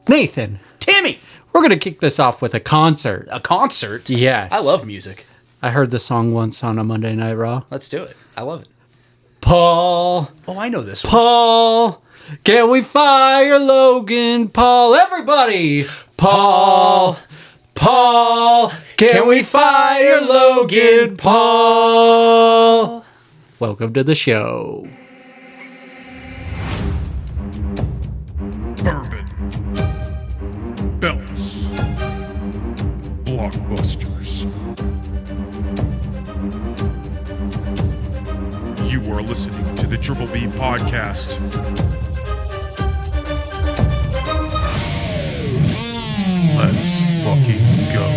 Nathan. Timmy. We're going to kick this off with a concert. A concert? Yes. I love music. I heard the song once on a Monday Night Raw. Let's do it. I love it. Paul. Oh, I know this one. Paul. Can we fire Logan Paul? Everybody. Paul. Paul. Can we fire Logan Paul? Welcome to the show. Bourbon. Belts. Blockbusters. You are listening to the Triple B Podcast. Let's fucking go.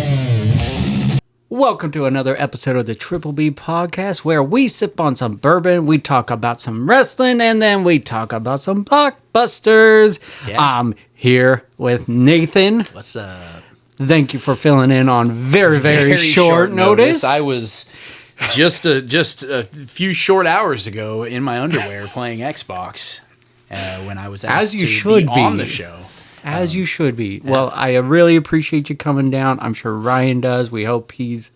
Welcome to another episode of the Triple B Podcast, where we sip on some bourbon, we talk about some wrestling, and then we talk about some blockbusters. Yeah. I'm here with Nathan. What's up? Thank you for filling in on very short notice. I was just a few short hours ago in my underwear playing Xbox when I was asked to be on the show. As you should be. Yeah. Well, I really appreciate you coming down. I'm sure Ryan does. We hope he's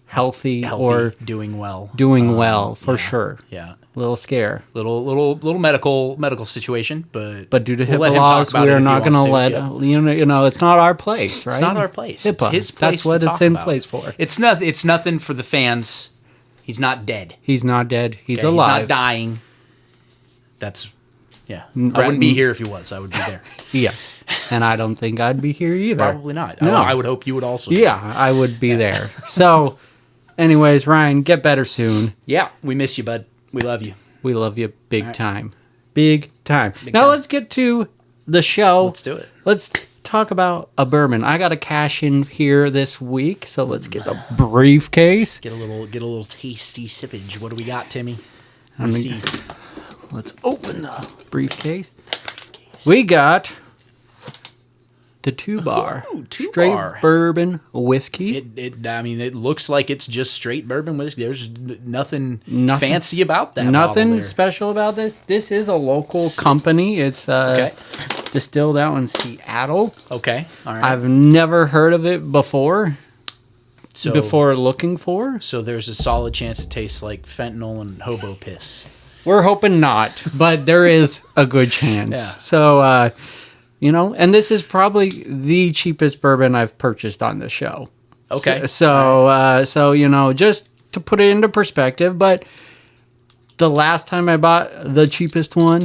healthy or doing well. Doing well, for sure. Yeah. Little scare. Little medical situation, but due to HIPAA laws, we are not going to let you know. It's not our place, right? It's not our place. HIPAA. It's his place. That's what it's in place for. It's nothing for the fans. He's not dead. He's not dead. He's alive. He's not dying. That's. Yeah, I wouldn't be here if he was. I would be there. Yes, and I don't think I'd be here either. Probably not. No. I would hope you would also. Yeah, I would be there. So, anyways, Ryan, get better soon. Yeah, we miss you, bud. We love you. We love you big time. Big time. Now let's get to the show. Let's do it. Let's talk about a bourbon. I got a cash in here this week, so let's get the briefcase. Get a little tasty sippage. What do we got, Timmy? Let me see. Let's open the briefcase. We got the 2-bar. Ooh, 2-bar. Straight bourbon whiskey. It looks like it's just straight bourbon whiskey. There's nothing fancy about that. Nothing special about this. This is a local company. It's distilled out in Seattle. Okay. All right. I've never heard of it before. Before looking for. So there's a solid chance it tastes like fentanyl and hobo piss. We're hoping not, but there is a good chance. Yeah. So, and this is probably the cheapest bourbon I've purchased on the show. Okay. So, just to put it into perspective, but the last time I bought the cheapest one,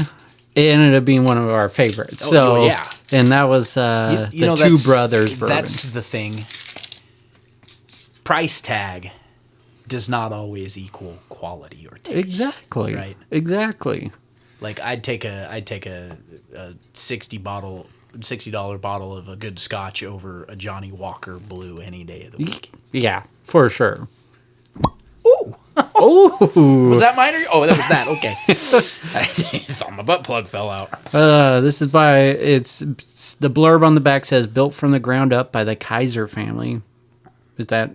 it ended up being one of our favorites. And that was the Two Brothers bourbon. That's the thing. Price tag does not always equal quality or taste. Exactly. Right. Exactly. Like I'd take a $60 bottle of a good Scotch over a Johnny Walker Blue any day of the week. Yeah, for sure. Ooh. Ooh. Was that mine? Oh, that was that. Okay. I thought my butt plug fell out. This is it's the blurb on the back says built from the ground up by the Kaiser family. Is that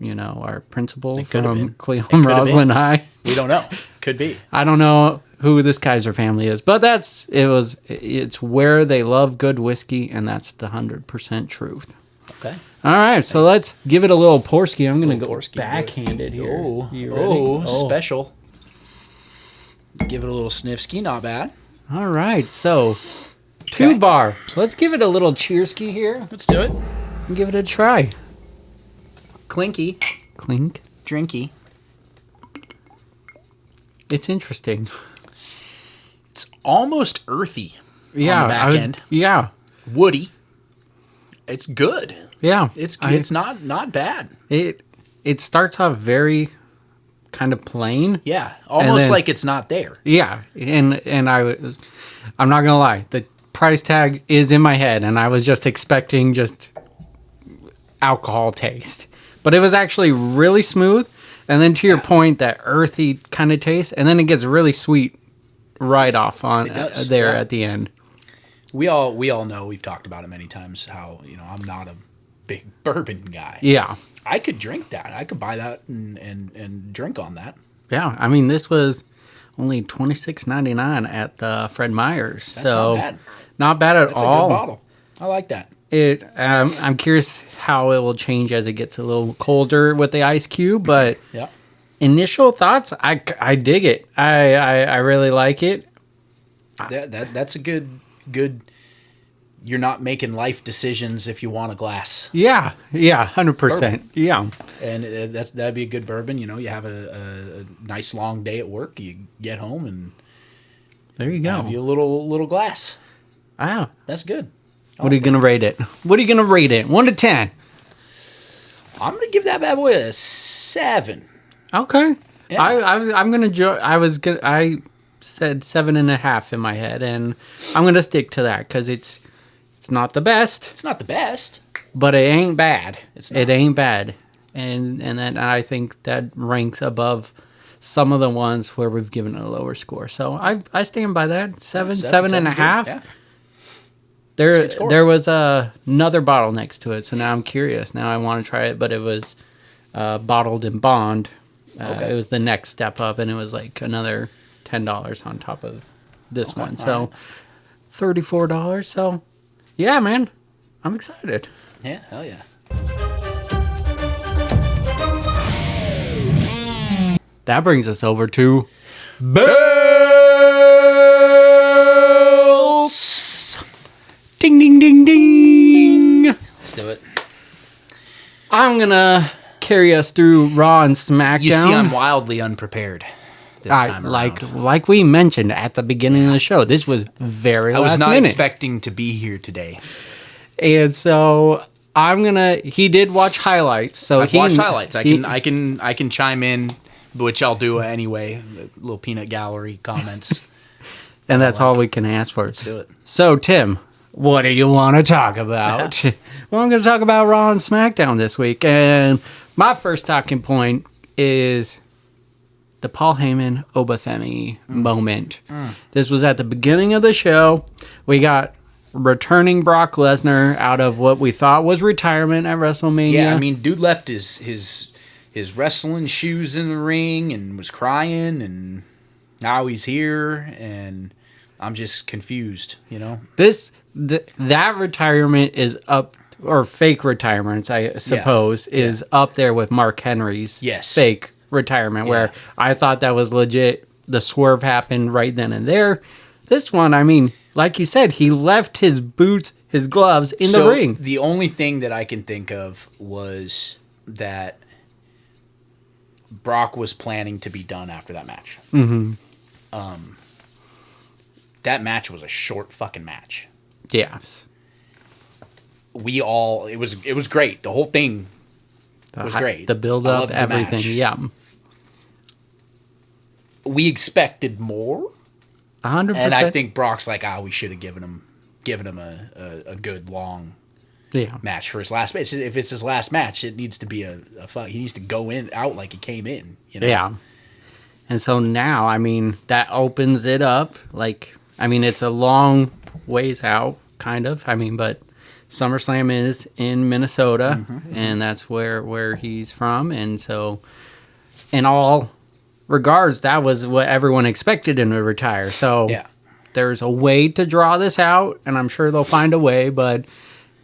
our principal from Cleveland Roslyn High? We don't know. Could be. I don't know who this Kaiser family is, but it's where they love good whiskey, and that's the 100% truth. Okay. All right, so let's give it a little Porski. I'm going to go backhanded here. Oh, special. Give it a little sniffski, not bad. All right, so 2-bar. Let's give it a little cheerski here. Let's do it. And give it a try. Clinky. Clink. Drinky. It's interesting. It's almost earthy. Yeah. On the back end. Yeah. Woody. It's good. Yeah. It's not bad. It starts off very kind of plain. Yeah. Almost like it's not there. Yeah. And I'm not gonna lie, the price tag is in my head, and I was just expecting just alcohol taste. But it was actually really smooth. And then to your point, that earthy kind of taste. And then it gets really sweet right off on there at the end. We all know, we've talked about it many times, how, I'm not a big bourbon guy. Yeah. I could drink that. I could buy that and drink on that. Yeah. I mean, this was only $26.99 at the Fred Meyer's. That's not bad. Not bad at That's all. a good bottle. I like that. I'm curious how it will change as it gets a little colder with the ice cube, but Yeah. initial thoughts, I dig it. I really like it. That's a good. You're not making life decisions if you want a glass. Yeah, 100%. Yeah. And that'd be a good bourbon. You know, you have a nice long day at work. You get home and There you go. have you a little glass. Wow. That's good. What are you going to rate it? 1 to 10? I'm gonna give that bad boy a 7. Okay. Yeah. I'm going to I said 7.5 in my head, and I'm going to stick to that because it's not the best, It's not the best. but it ain't bad. It's not. It ain't bad. And then I think that ranks above some of the ones where we've given it a lower score. So I stand by that. 7.5. Yeah. There was another bottle next to it, so now I'm curious. Now I want to try it, but it was bottled in bond. Okay. It was the next step up, and it was like another $10 on top of this one. So $34. So yeah, man, I'm excited. Yeah, hell yeah. That brings us over to bells. Ding, ding, ding, ding. Let's do it. I'm gonna carry us through Raw and SmackDown. You see, I'm wildly unprepared this time around. Like we mentioned at the beginning of the show, this was very I was last not minute. expecting to be here today. And so he did watch highlights. So I've watched highlights. I can chime in, which I'll do anyway. Little peanut gallery comments. and that's all we can ask for. Let's do it. So Tim, what do you want to talk about? Well, I'm going to talk about Raw and SmackDown this week. And my first talking point is the Paul Heyman Obafemi moment. This was at the beginning of the show. We got returning Brock Lesnar out of what we thought was retirement at WrestleMania. Yeah, I mean, dude left his wrestling shoes in the ring and was crying, and now he's here, and I'm just confused, you know? That retirement is up, or fake retirements, I suppose, is up there with Mark Henry's fake retirement, where I thought that was legit. The swerve happened right then and there. This one, I mean, like you said, he left his boots, his gloves in the ring. The only thing that I can think of was that Brock was planning to be done after that match. Mm-hmm. That match was a short fucking match. Yes. It was great. The whole thing was great. The build up, everything. Match. Yeah. We expected more. 100%. And I think Brock's like, we should have given him a good long match for his last match. If it's his last match, it needs to be he needs to go out like he came in. You know? Yeah. And so now, I mean, that opens it up. Like, I mean, it's a long ways out, kind of. I mean, but SummerSlam is in Minnesota, and that's where he's from. And so, in all regards, that was what everyone expected him to retire. So, there's a way to draw this out, and I'm sure they'll find a way. But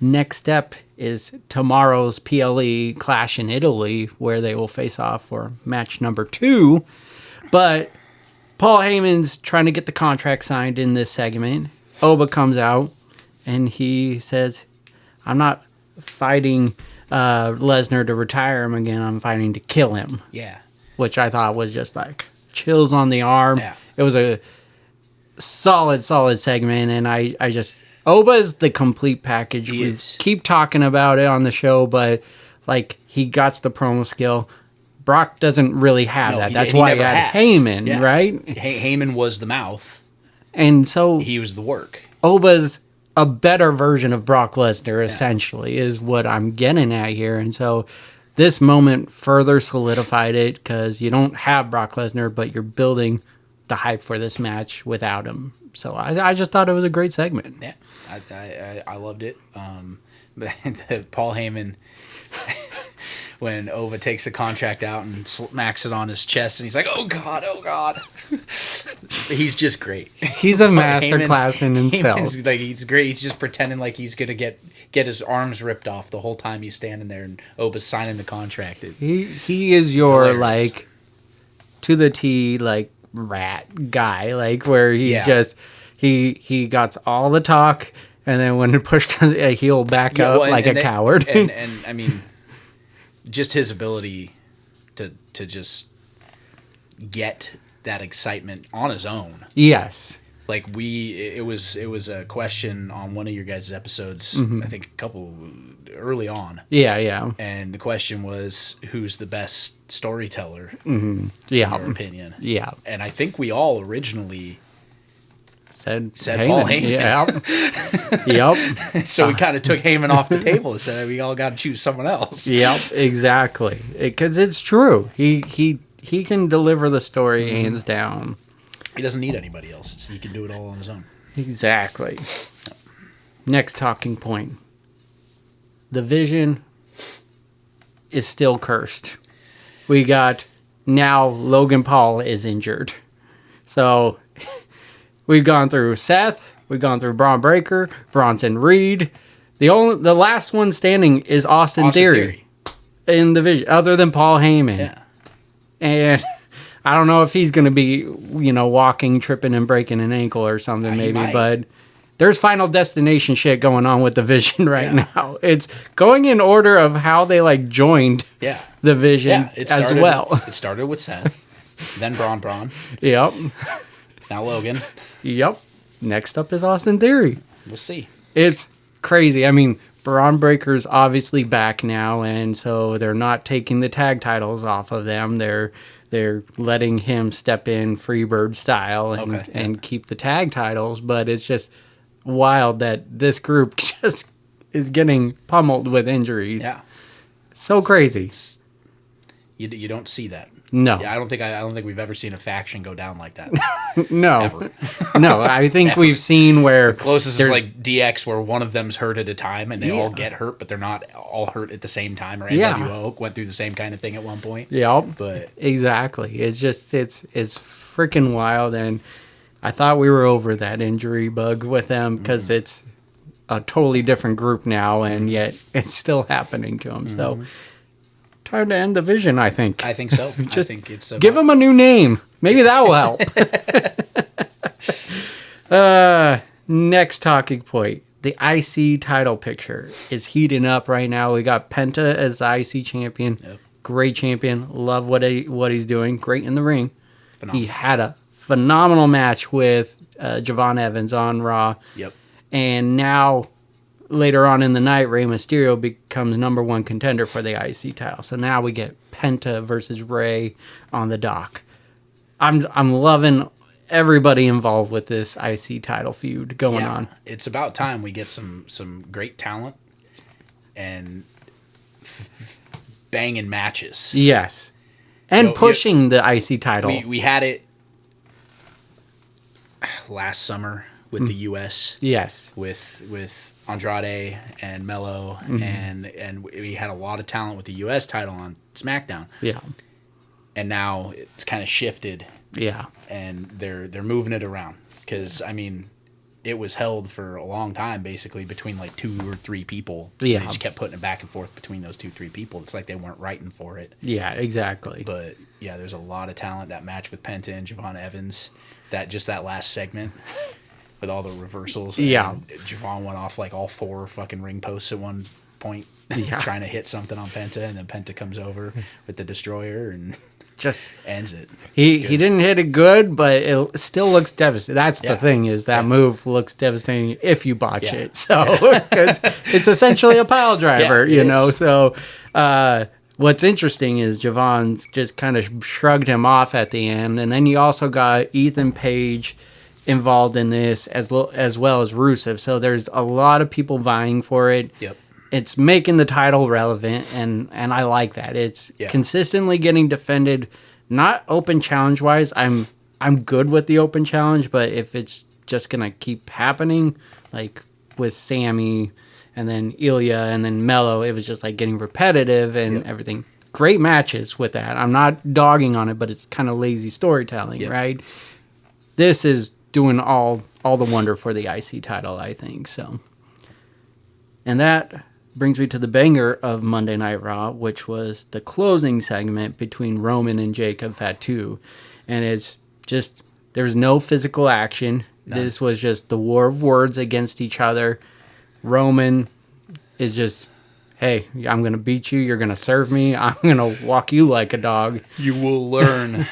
next step is tomorrow's PLE Clash in Italy, where they will face off for match number 2. But Paul Heyman's trying to get the contract signed in this segment. Oba comes out, and he says, I'm not fighting Lesnar to retire him again. I'm fighting to kill him. Yeah. Which I thought was just like chills on the arm. Yeah. It was a solid segment, and I just... Oba is the complete package. We keep talking about it on the show, but like he got the promo skill. Brock doesn't really have that. That's why he had Heyman, right? Heyman was the mouth. And so... He was the work. Oba's a better version of Brock Lesnar, essentially, is what I'm getting at here. And so this moment further solidified it, because you don't have Brock Lesnar, but you're building the hype for this match without him. So I just thought it was a great segment. Yeah, I loved it. But Paul Heyman... when Ova takes the contract out and smacks it on his chest, and he's like, "Oh God, oh God." He's just great. He's a masterclass in himself. He's great. He's just pretending like he's gonna get his arms ripped off the whole time he's standing there, and Oba's signing the contract. He is your like to the T like rat guy, like where he's just he got all the talk, and then when the push comes, he'll back up like a coward. And I mean, just his ability to just get that excitement on his own. Yes. Like it was a question on one of your guys' episodes, I think a couple early on. Yeah. And the question was, who's the best storyteller? In your opinion? Yeah. And I think we all originally said Heyman. Paul Heyman. Yep. So we kind of took Heyman off the table and said we all got to choose someone else. Yep, exactly. Because it's true. He can deliver the story hands down. He doesn't need anybody else. He can do it all on his own. Exactly. Next talking point. The Vision is still cursed. We got now Logan Paul is injured. So we've gone through Seth. We've gone through Braun Breaker, Bronson Reed. The last one standing is Austin Theory in the Vision, other than Paul Heyman. Yeah. And I don't know if he's going to be, walking, tripping, and breaking an ankle or something, maybe. But there's Final Destination shit going on with the Vision right now. It's going in order of how they joined the Vision as well. It started with Seth, then Braun. Yep. Now Logan. Yep. Next up is Austin Theory. We'll see. It's crazy. I mean, Braun Breaker's obviously back now, and so they're not taking the tag titles off of them. They're letting him step in Freebird style and keep the tag titles, but it's just wild that this group just is getting pummeled with injuries. Yeah. So crazy. You don't see that. No. Yeah, I don't think we've ever seen a faction go down like that. No. Ever. No, I think we've seen where the closest is like DX, where one of them's hurt at a time and they all get hurt, but they're not all hurt at the same time. Or NWO went through the same kind of thing at one point. Yep. But exactly. It's just it's freaking wild, and I thought we were over that injury bug with them because it's a totally different group now, and yet it's still happening to them. So time to end the Vision, I think. I think so. I think it's give them a new name. Maybe that will help. Next talking point. The IC title picture is heating up right now. We got Penta as the IC champion. Yep. Great champion. Love what he's doing. Great in the ring. Phenomenal. He had a phenomenal match with Javon Evans on Raw. Yep. And now, later on in the night, Rey Mysterio becomes #1 contender for the IC title. So now we get Penta versus Rey on the dock. I'm loving everybody involved with this IC title feud going on. It's about time we get some great talent and banging matches. Yes. And pushing the IC title. We had it last summer with the US. Yes. With Andrade and Mello, and we had a lot of talent with the US title on SmackDown. Yeah. And now it's kind of shifted. Yeah. And they're moving it around because it was held for a long time basically between like 2 or 3 people. Yeah. They just kept putting it back and forth between those 2-3 people. It's like they weren't writing for it. Yeah, exactly. But yeah, there's a lot of talent. That match with Penta and Javon Evans, that last segment with all the reversals. Yeah. And Javon went off like all 4 fucking ring posts at one point, trying to hit something on Penta, and then Penta comes over with the Destroyer and just ends it. He didn't hit it good, but it still looks devastating. That's the thing, is that move looks devastating if you botch it. So because it's essentially a pile driver, you know. So what's interesting is Javon's just kind of shrugged him off at the end, and then you also got Ethan Page involved in this as well as Rusev. So there's a lot of people vying for it. Yep. It's making the title relevant, and I like that. It's consistently getting defended, not open challenge wise. I'm good with the open challenge, but if it's just gonna keep happening, like with Sammy and then Ilya, and then Mello. It was just like getting repetitive and everything. Great matches with that. I'm not dogging on it, but it's kind of lazy storytelling, right? This is doing all the wonder for the IC title, I think. So, and that brings me to the banger of Monday Night Raw, which was the closing segment between Roman and Jacob Fatu. And it's just, there's no physical action. None. This was just the war of words against each other. Roman is just, hey, I'm going to beat you. You're going to serve me. I'm going to walk you like a dog. You will learn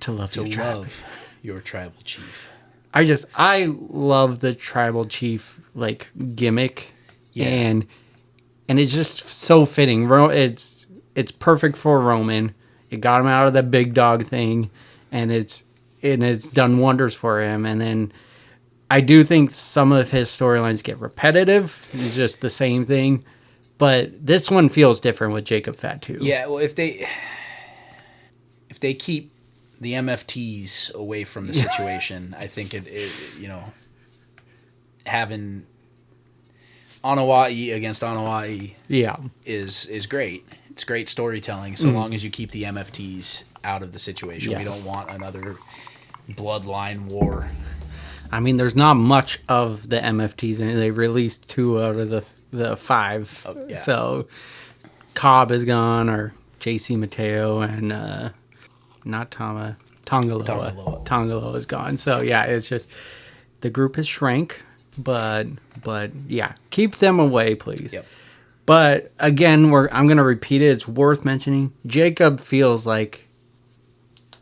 to love your tribal chief. I love the tribal chief like gimmick. Yeah. And it's just so fitting. It's perfect for Roman. It got him out of the big dog thing, and it's done wonders for him. And then I do think some of his storylines get repetitive. It's just the same thing. But this one feels different with Jacob Fatu. Yeah, well, if they keep the MFTs away from the situation, I think it having Anoa'i against Anoa'i is great. It's great storytelling so long as you keep the MFTs out of the situation. Yes. We don't want another bloodline war. I mean, there's not much of the MFTs, and they released 2 out of the 5. Oh, yeah. So Cobb is gone, or JC Mateo, and not Tongaloa. Tongaloa is gone. So yeah, it's just the group has shrank. But yeah, keep them away, please. Yep. But again, I'm going to repeat it. It's worth mentioning. Jacob feels like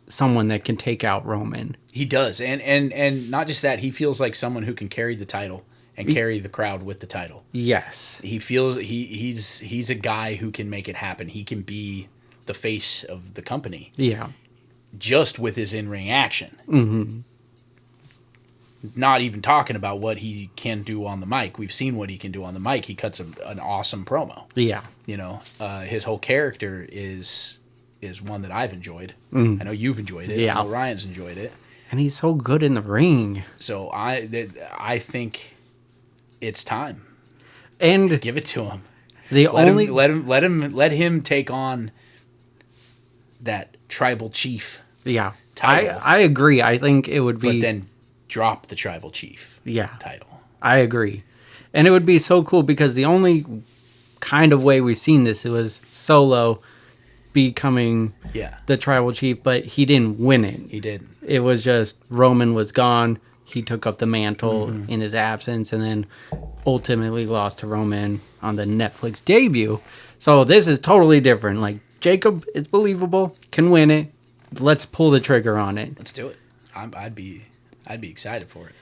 someone that can take out Roman. He does, and not just that. He feels like someone who can carry the title and carry the crowd with the title. Yes, he feels he's a guy who can make it happen. He can be the face of the company. Yeah, just with his in-ring action. Mm-hmm. Not even talking about what he can do on the mic. We've seen what he can do on the mic. He cuts an awesome promo. Yeah. His whole character is one that I've enjoyed. I know you've enjoyed it. Yeah. I know Ryan's enjoyed it. And he's so good in the ring. So I think it's time. And give it to him. Let him take on that tribal chief. Yeah. I agree. I think it would be. But then drop the tribal chief title. I agree. And it would be so cool because the only kind of way we've seen this, it was Solo becoming the tribal chief, but he didn't win it. He didn't. It was just Roman was gone. He took up the mantle in his absence and then ultimately lost to Roman on the Netflix debut. So this is totally different. Like, Jacob is believable, can win it. Let's pull the trigger on it. Let's do it. I'd be excited for it.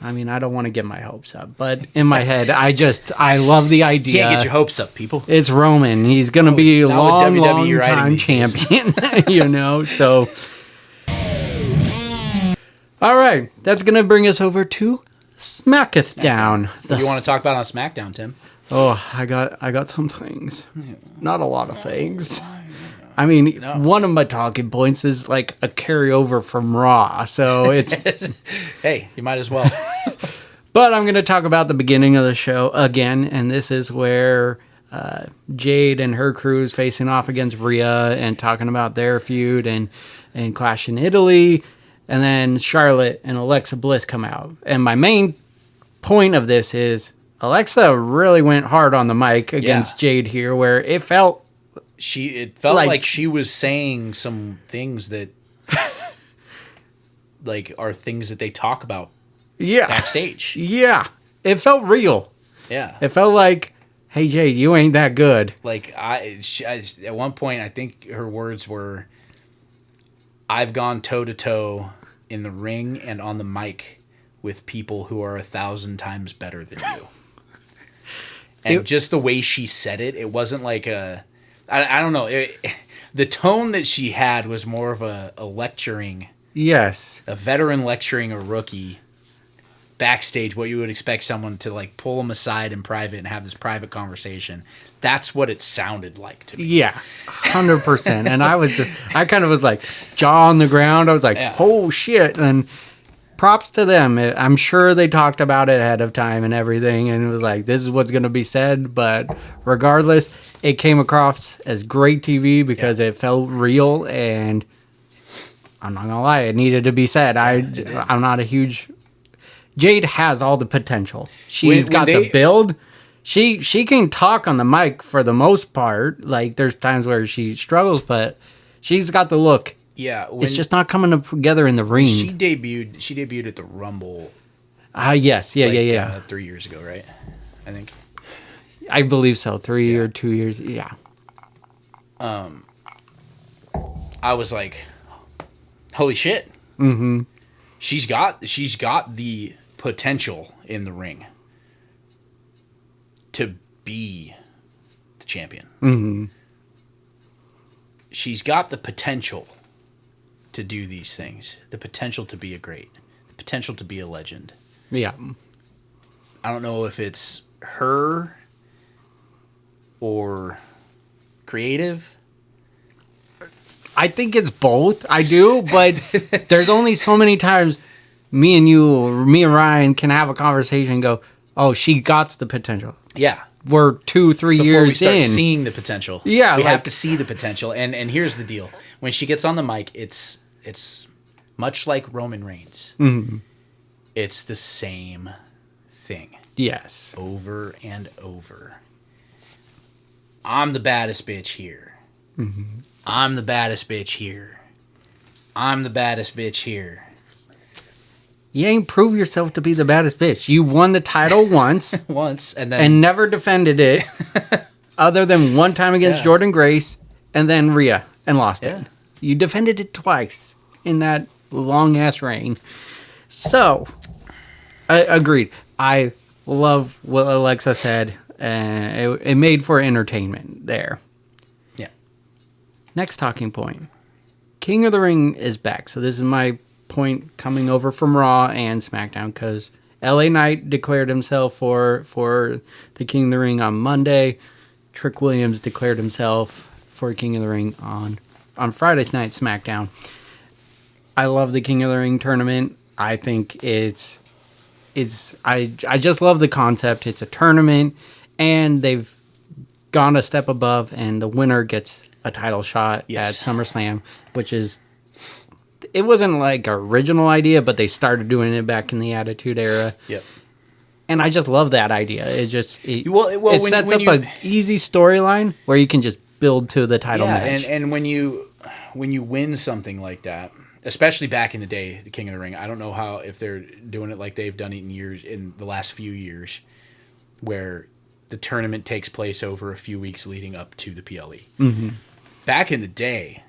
I mean, I don't want to get my hopes up, but in my head, I love the idea. Can't get your hopes up, people. It's Roman. He's going to be a long time champion, so. All right. That's going to bring us over to Smacketh Down. What do you want to talk about on SmackDown, Tim? Oh, I got some things. Not a lot of things. I mean, one of my talking points is like a carryover from Raw, so it's... Hey, you might as well. But I'm going to talk about the beginning of the show again, and this is where Jade and her crew is facing off against Rhea and talking about their feud and Clash in Italy, and then Charlotte and Alexa Bliss come out. And my main point of this is Alexa really went hard on the mic against Jade here, where it felt like she was saying some things that like are things that they talk about backstage. Yeah. It felt real. Yeah. It felt like, hey Jade, you ain't that good. Like I at one point I think her words were, I've gone toe to toe in the ring and on the mic with people who are 1,000 times better than you. And just the way she said it, it wasn't like I don't know. The tone that she had was more of a lecturing. Yes. A veteran lecturing a rookie backstage, what you would expect someone to like pull them aside in private and have this private conversation. That's what it sounded like to me. Yeah, 100%. And I kind of was like jaw on the ground. I was like, oh shit. And props to them. I'm sure they talked about it ahead of time and everything, and it was like, this is what's going to be said. But regardless, it came across as great TV because it felt real, and I'm not going to lie, it needed to be said. I'm not a huge... Jade has all the potential. She's got the build. She can talk on the mic for the most part. Like, there's times where she struggles, but she's got the look. Yeah, it's just not coming together in the ring. She debuted at the Rumble. Yes, yeah. 3 years ago, right? I think. I believe so. 3 or 2 years. Yeah. I was like, holy shit. Mm-hmm. She's got the potential in the ring to be the champion. Mm-hmm. She's got the potential to do these things, the potential to be a great, the potential to be a legend. Yeah. I don't know if it's her or creative. I think it's both. I do, but there's only so many times me and you, or me and Ryan can have a conversation and go, oh, she got the potential. Yeah. We're 2-3 years in. Before we start seeing the potential. Yeah. We have to see the potential. And here's the deal. When she gets on the mic, it's much like Roman Reigns. Mm-hmm. It's the same thing. Yes. Over and over. I'm the baddest bitch here. Mm-hmm. I'm the baddest bitch here. I'm the baddest bitch here. You ain't prove yourself to be the baddest bitch. You won the title once. And never defended it. Other than one time against Jordan Grace and then Rhea and lost it. You defended it twice in that long ass reign. So, agreed. I love what Alexa said. It made for entertainment there. Yeah. Next talking point. King of the Ring is back. So this is my point coming over from Raw and SmackDown, because LA Knight declared himself for the King of the Ring on Monday. Trick Williams declared himself for King of the Ring on Friday night SmackDown. I love the King of the Ring tournament. I think I just love the concept. It's a tournament, and they've gone a step above, and the winner gets a title shot at SummerSlam, which is... It wasn't like an original idea, but they started doing it back in the Attitude Era. Yep. And I just love that idea. It just it sets when up an easy storyline where you can just build to the title match. And when you win something like that, especially back in the day, the King of the Ring, I don't know how if they're doing it like they've done it in the last few years, where the tournament takes place over a few weeks leading up to the PLE. Mm-hmm. Back in the day,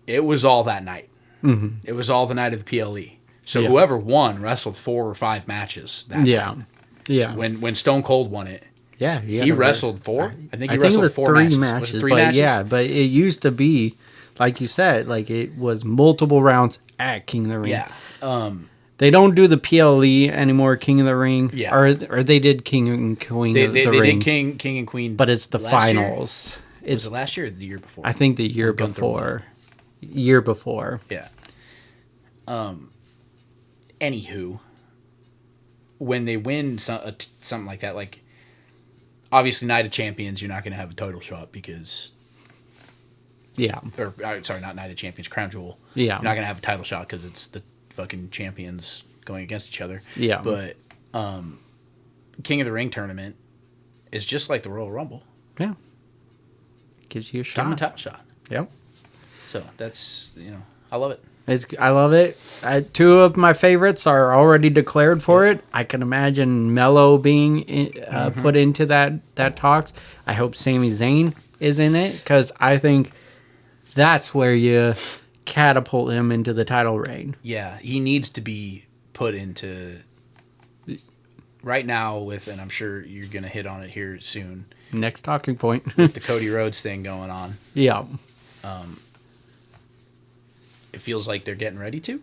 it was all that night. Mm-hmm. It was all the night of the PLE. So whoever won wrestled 4 or 5 matches that night. Yeah. When Stone Cold won it, he wrestled 4. I think he wrestled 4 matches. Was it 3 matches? Yeah, but it used to be, like you said, like it was multiple rounds at King of the Ring. Yeah. They don't do the PLE anymore, King of the Ring. Yeah. Or they did King and Queen of the Ring. They did King and Queen. But it's the finals. Was it last year or the year before? I think the year before. Year before. Yeah. Anywho, when they win something like that, like obviously Night of Champions, you're not going to have a title shot because... Yeah. Or, sorry, not Night of Champions, Crown Jewel. Yeah. You're not going to have a title shot because it's the fucking champions going against each other. Yeah. But King of the Ring tournament is just like the Royal Rumble. Yeah. Gives you a shot. Give them a title shot. Yep. So that's, I love it. I love it. 2 of my favorites are already declared for it. I can imagine Mello being put into that talks. I hope Sami Zayn is in it, because I think that's where you catapult him into the title reign. Yeah, he needs to be put into right now with, and I'm sure you're going to hit on it here soon. Next talking point. The Cody Rhodes thing going on. Yeah. It feels like they're getting ready to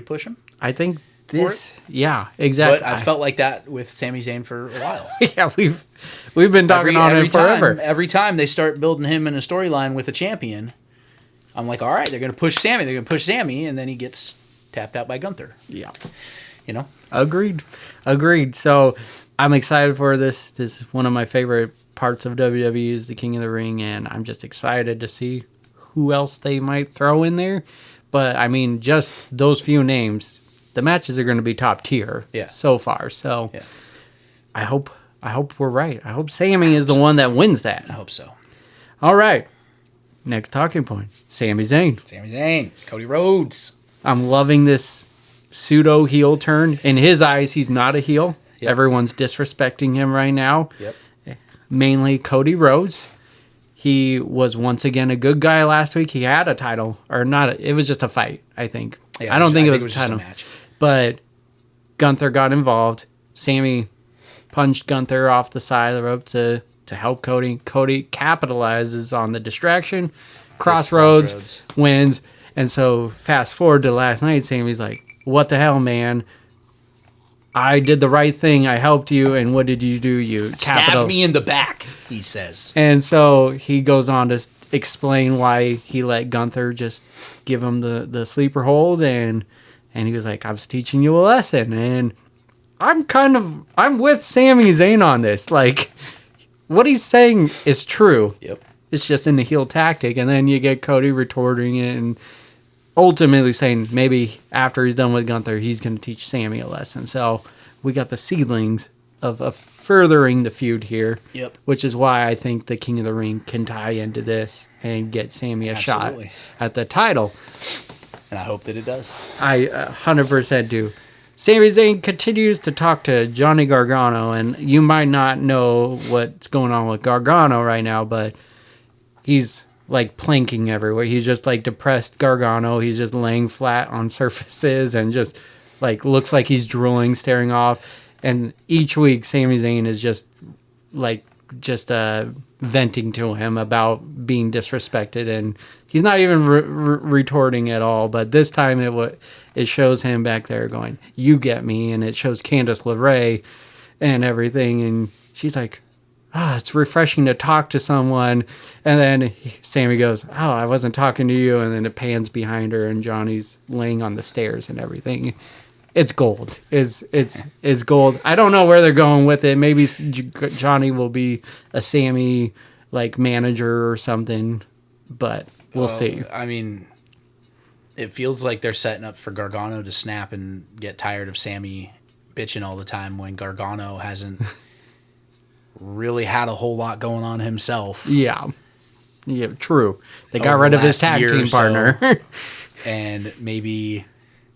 push him. I think this, yeah, exactly. But I felt like that with Sami Zayn for a while. Yeah, we've been talking on it forever. Every time they start building him in a storyline with a champion, I'm like, all right, they're going to push Sami. They're going to push Sami, and then he gets tapped out by Gunther. Yeah. You know? Agreed. So I'm excited for this. This is one of my favorite parts of WWE is the King of the Ring, and I'm just excited to see who else they might throw in there. But I mean, just those few names, the matches are going to be top tier so far. So I hope we're right. I hope Sammy is the one that wins that. I hope so. All right. Next talking point. Sami Zayn. Cody Rhodes. I'm loving this pseudo heel turn. In his eyes, he's not a heel. Yep. Everyone's disrespecting him right now. Yep. Mainly Cody Rhodes. He was once again a good guy last week. He had a title, or not. It was just a fight, I think. Yeah, I don't think it was a just title. a match. But Gunther got involved. Sammy punched Gunther off the side of the rope to help Cody. Cody capitalizes on the distraction. Crossroads wins. And so fast forward to last night, Sammy's like, what the hell, man? I did the right thing. I helped you. And what did you do? You stabbed me in the back, he says. And so he goes on to explain why he let Gunther just give him the sleeper hold. And he was like, I was teaching you a lesson. And I'm with Sami Zayn on this. Like, what he's saying is true. Yep. It's just in the heel tactic. And then you get Cody retorting it and ultimately saying maybe after he's done with Gunther, he's going to teach Sammy a lesson. So we got the seedlings of furthering the feud here. Yep. Which is why I think the King of the Ring can tie into this and get Sammy a shot at the title. And I hope that it does. I 100% do. Sami Zayn continues to talk to Johnny Gargano, and you might not know what's going on with Gargano right now, but he's like planking everywhere. He's just like depressed Gargano. He's just laying flat on surfaces and just like looks like he's drooling, staring off. And each week, Sami Zayn is just venting to him about being disrespected, and he's not even retorting at all. But this time it shows him back there going, you get me, and it shows Candice LeRae and everything, and she's like, it's refreshing to talk to someone. And then Sammy goes, I wasn't talking to you, and then it pans behind her and Johnny's laying on the stairs and everything. It's gold. It's gold. I don't know where they're going with it. Maybe Johnny will be a Sammy like manager or something, but we'll see. I mean, it feels like they're setting up for Gargano to snap and get tired of Sammy bitching all the time when Gargano hasn't really had a whole lot going on himself. Yeah, true. They got rid of his tag team partner. So, and maybe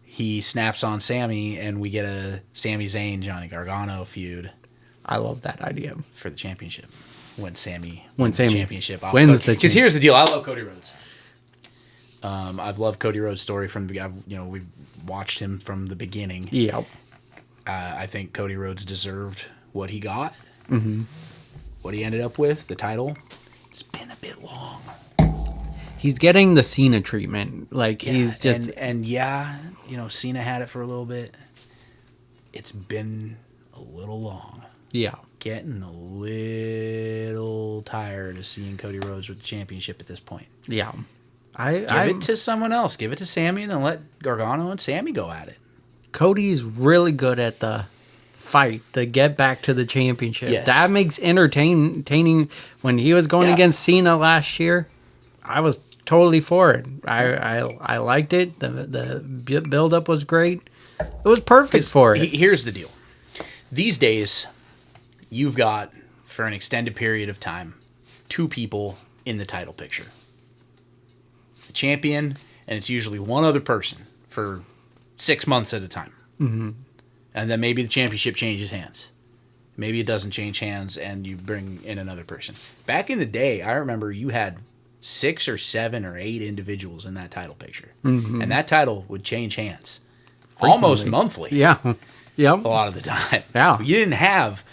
he snaps on Sammy, and we get a Sami Zayn Johnny Gargano feud. I love that idea for the championship. When Sammy wins the championship, because here's the deal: I love Cody Rhodes. I've loved Cody Rhodes' story from we've watched him from the beginning. Yeah, I think Cody Rhodes deserved what he got. Mm-hmm. What he ended up with, the title, it's been a bit long. He's getting the Cena treatment. Like, he's just... And Cena had it for a little bit. It's been a little long. Yeah. Getting a little tired of seeing Cody Rhodes with the championship at this point. Yeah. Give it to someone else. Give it to Sammy, and then let Gargano and Sammy go at it. Cody's really good at the fight to get back to the championship. Yes. That makes entertaining. When he was going against Cena last year, I was totally for it. I liked it. The build up was great. It was perfect for it. Here's the deal. These days, you've got, for an extended period of time, two people in the title picture. The champion, and it's usually one other person for 6 months at a time. Mm-hmm. And then maybe the championship changes hands. Maybe it doesn't change hands, and you bring in another person. Back in the day, I remember you had 6 or 7 or 8 individuals in that title picture. Mm-hmm. And that title would change hands almost monthly. Yeah. Yep. A lot of the time. Yeah. You didn't have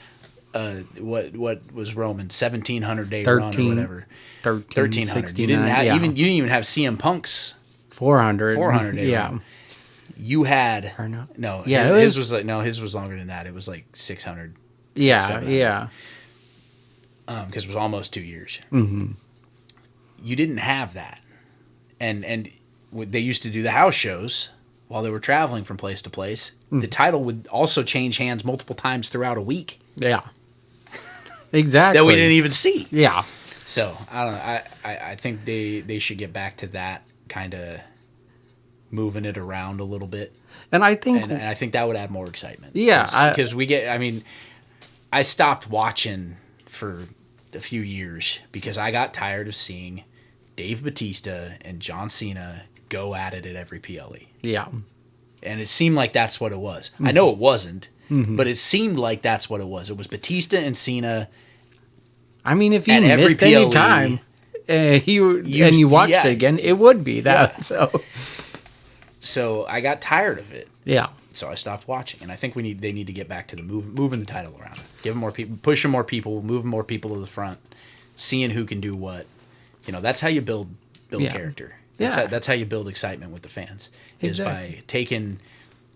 what was Roman 1700 day run or whatever. 1300. You didn't have you didn't even have CM Punk's 400 day run. You had his was longer than that. It was like 600. Yeah. Because it was almost 2 years. Mm-hmm. You didn't have that, and they used to do the house shows while they were traveling from place to place, the title would also change hands multiple times throughout a week. Yeah. Exactly. That we didn't even see. Yeah. So, I don't know. I think they should get back to that, kind of moving it around a little bit. And I think... And I think that would add more excitement. Yeah. Because I stopped watching for a few years because I got tired of seeing Dave Bautista and John Cena go at it at every PLE. Yeah. And it seemed like that's what it was. I know it wasn't, but it seemed like that's what it was. It was Batista and Cena. I mean, if you At every missed any PLE, time and you watched it again, it would be that. Yeah. So I got tired of it. Yeah. So I stopped watching, and I think they need to get back to the moving the title around, giving more people, pushing more people, moving more people to the front, seeing who can do what. That's how you build character. That's how you build excitement with the fans. Is by taking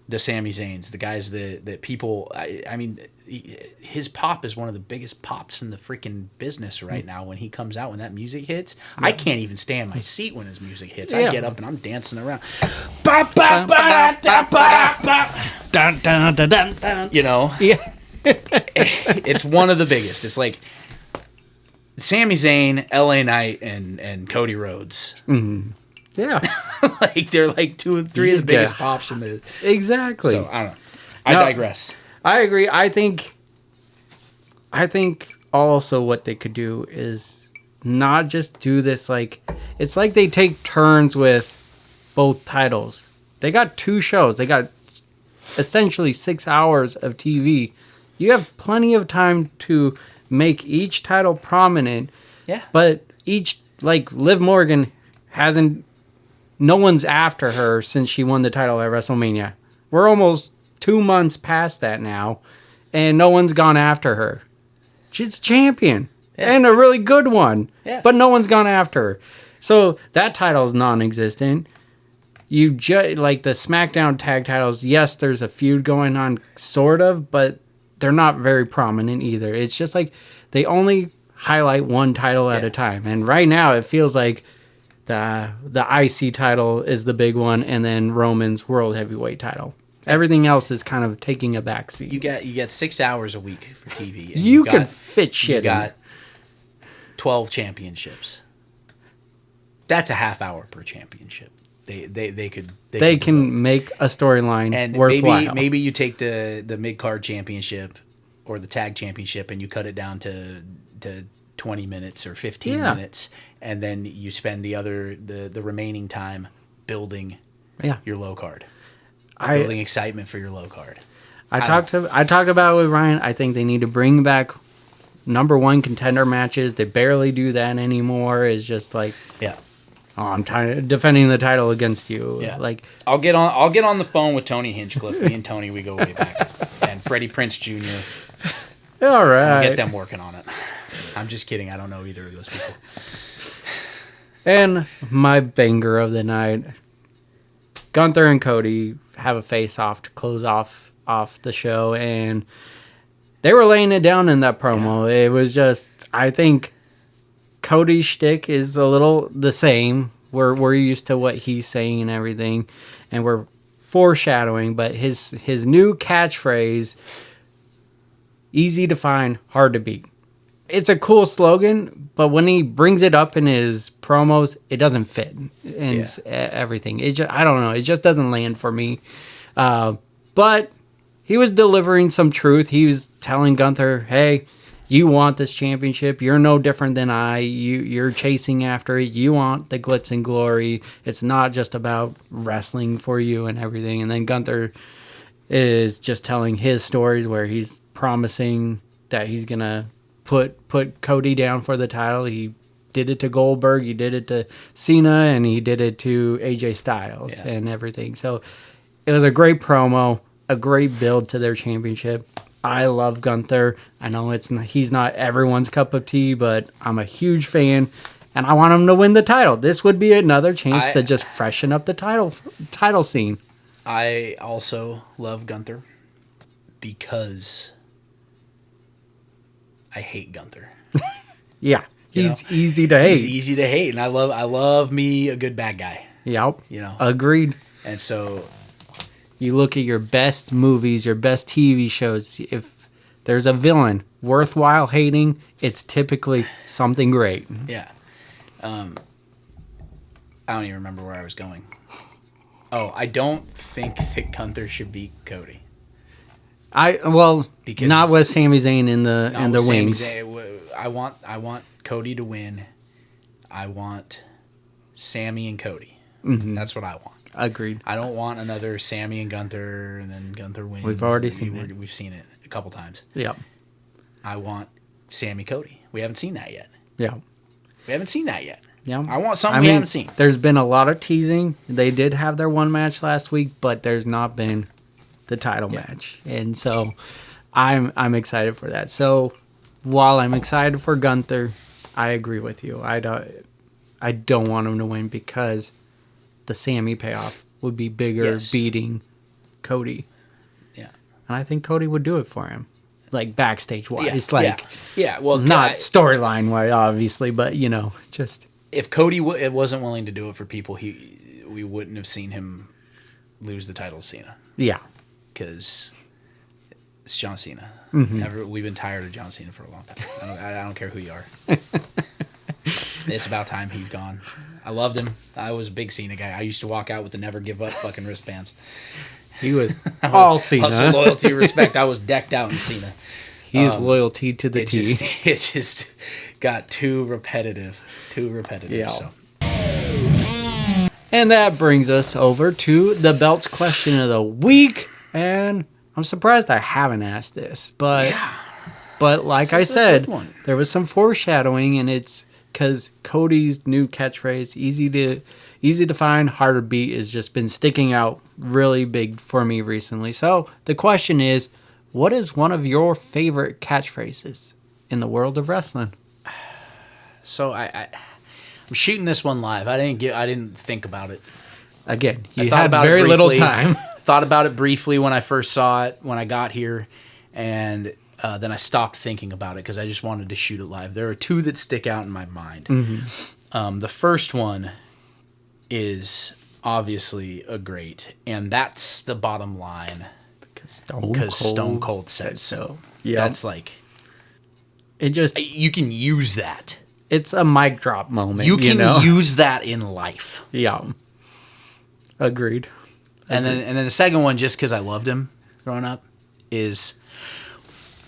the Sami Zayns, the guys that people. I mean, his pop is one of the biggest pops in the freaking business right now. When he comes out, when that music hits, I can't even stay in my seat when his music hits. I get up and I'm dancing around. Yeah. It's one of the biggest. It's like Sami Zayn, LA Knight, and Cody Rhodes. Yeah. Like they're like 2 and 3 of the biggest pops in the. Exactly. So I don't know. I digress. I agree. I think also what they could do is not just do this it's like they take turns with both titles. They got 2 shows. They got essentially 6 hours of TV. You have plenty of time to make each title prominent. Yeah. But Liv Morgan no one's after her since she won the title at WrestleMania. We're almost 2 months past that now, and no one's gone after her. She's a champion, and a really good one, but no one's gone after her. So that title's non-existent. The SmackDown tag titles, yes, there's a feud going on, sort of, but they're not very prominent either. It's just like they only highlight one title at a time, and right now it feels like the IC title is the big one, and then Roman's World Heavyweight title. Everything else is kind of taking a backseat. You get 6 hours a week for TV. And you can fit shit in. You got 12 championships. That's a half hour per championship. They can make a storyline and worthwhile. Maybe you take the mid card championship or the tag championship and you cut it down to 20 minutes or 15 minutes, and then you spend the remaining time building your low card. Building excitement for your low card. I talked about it with Ryan. I think they need to bring back number 1 contender matches. They barely do that anymore. It's just like, I'm defending the title against you. Yeah. Like, I'll get on the phone with Tony Hinchcliffe. Me and Tony, we go way back, and Freddie Prinze Jr. All right, I'll get them working on it. I'm just kidding. I don't know either of those people. And my banger of the night, Gunther and Cody have a face-off to close off the show, and they were laying it down in that promo. Yeah. It was just, I think Cody's shtick is a little the same. We're used to what he's saying and everything, and we're foreshadowing, but his new catchphrase, easy to find, hard to beat. It's a cool slogan, but when he brings it up in his promos, it doesn't fit. And everything. I don't know. It just doesn't land for me. But he was delivering some truth. He was telling Gunther, hey, you want this championship. You're no different than I. You're chasing after it. You want the glitz and glory. It's not just about wrestling for you and everything. And then Gunther is just telling his stories where he's promising that he's going to put Cody down for the title. He did it to Goldberg, he did it to Cena, and he did it to AJ Styles and everything. So it was a great promo, a great build to their championship. I love Gunther. I know he's not everyone's cup of tea, but I'm a huge fan, and I want him to win the title. This would be another chance to just freshen up the title scene. I also love Gunther because I hate Gunther. Yeah, he's easy to hate. He's easy to hate, and I love me a good bad guy. Yep. Agreed. And so You look at your best movies, your best TV shows. If there's a villain worthwhile hating, it's typically something great. Yeah. I don't even remember where I was going. Oh, I don't think that Gunther should beat Cody. Because not with Sami Zayn in the wings. I want Cody to win. I want Sami and Cody. Mm-hmm. That's what I want. Agreed. I don't want another Sami and Gunther, and then Gunther wins. We've already seen it. We've seen it a couple times. Yep. I want Sami Cody. We haven't seen that yet. Yeah. We haven't seen that yet. Yeah. I want something we haven't seen. There's been a lot of teasing. They did have their one match last week, but there's not been the title match. And so I'm excited for that. So while I'm excited for Gunther, I agree with you. I don't want him to win because the Sami payoff would be bigger beating Cody. Yeah. And I think Cody would do it for him. Like backstage wise. Well, not storyline wise, obviously, but just if Cody wasn't willing to do it for people, we wouldn't have seen him lose the title to Cena. Yeah. Because it's John Cena. Mm-hmm. We've been tired of John Cena for a long time. I don't care who you are. It's about time he's gone. I loved him. I was a big Cena guy. I used to walk out with the never give up fucking wristbands. He was all Cena. Hustle, loyalty, respect. I was decked out in Cena. He is loyalty to the T. It just got too repetitive. Yeah. So. And that brings us over to the belts question of the week. And I'm surprised I haven't asked this, but like I said, there was some foreshadowing, and it's because Cody's new catchphrase, easy to find, hard to beat, has just been sticking out really big for me recently. So the question is, what is one of your favorite catchphrases in the world of wrestling? So I'm shooting this one live. I didn't think about it. Again, you had very little time. Thought about it briefly when I first saw it, when I got here, and then I stopped thinking about it because I just wanted to shoot it live. There are two that stick out in my mind. Mm-hmm. The first one is obviously a great, and that's the bottom line. Because Stone Cold said so. Yeah, that's like you can use that. It's a mic drop moment. You can use that in life. Yeah, agreed. And then the second one, just because I loved him growing up, is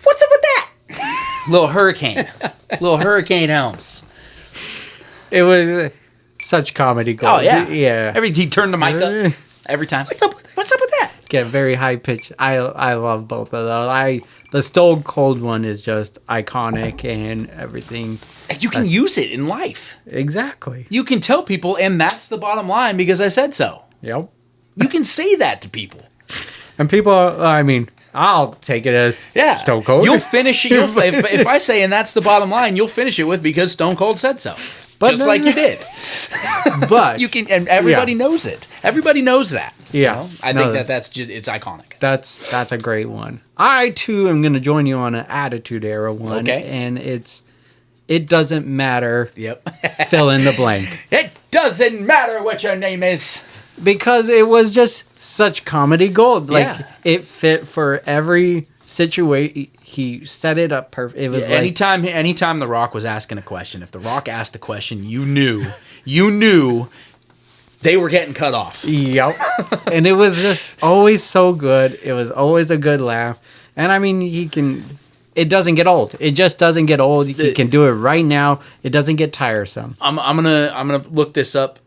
what's up with that? Little Hurricane Helms. It was such comedy gold. Oh yeah, yeah. He turned the mic up every time. What's up with that? Get very high pitched. I love both of those. The Stone Cold one is just iconic and everything. You can use it in life. Exactly. You can tell people, and that's the bottom line because I said so. Yep. You can say that to people. And people, I'll take it as Stone Cold. You'll finish it. If I say, and that's the bottom line, you'll finish it with because Stone Cold said so. Like you did. But you can, and everybody knows it. Everybody knows that. Yeah. I think that's just, it's iconic. That's a great one. I too am going to join you on an Attitude Era one. Okay. And it doesn't matter. Yep. Fill in the blank. It doesn't matter what your name is. Because it was just such comedy gold. It fit for every situation. He set it up perfect. It was anytime The Rock was asking a question, if The Rock asked a question, you knew they were getting cut off. Yep. And it was just always so good. It was always a good laugh. And it doesn't get old. It just doesn't get old. He can do it right now. It doesn't get tiresome. I'm gonna look this up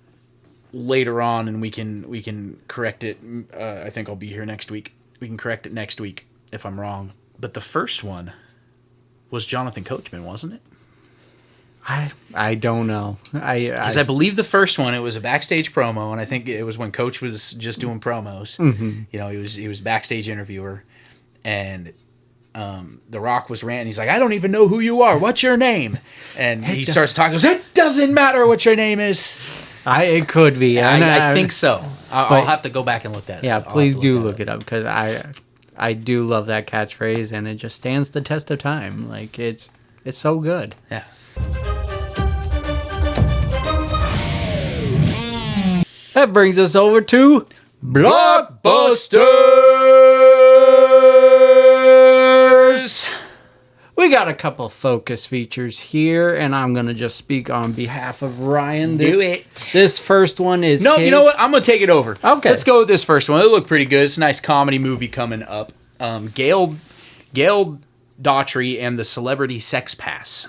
later on, and we can correct it. I think I'll be here next week. We can correct it next week if I'm wrong. But the first one was Jonathan Coachman, wasn't it? I don't know. Because I believe the first one, it was a backstage promo, and I think it was when Coach was just doing promos. Mm-hmm. He was backstage interviewer, and The Rock was ranting. He's like, I don't even know who you are. What's your name? And he starts talking. He goes, it doesn't matter what your name is. It could be. I think so. I'll have to go back and look at it. Yeah, please do look it up because I do love that catchphrase, and it just stands the test of time. Like it's so good. Yeah. That brings us over to Blockbusters. Blockbusters! We got a couple focus features here, and I'm going to just speak on behalf of Ryan. Do it. This first one is No, his. you know what? I'm going to take it over. Okay. Let's go with this first one. It looked pretty good. It's a nice comedy movie coming up. Gail Daughtry and the Celebrity Sex Pass.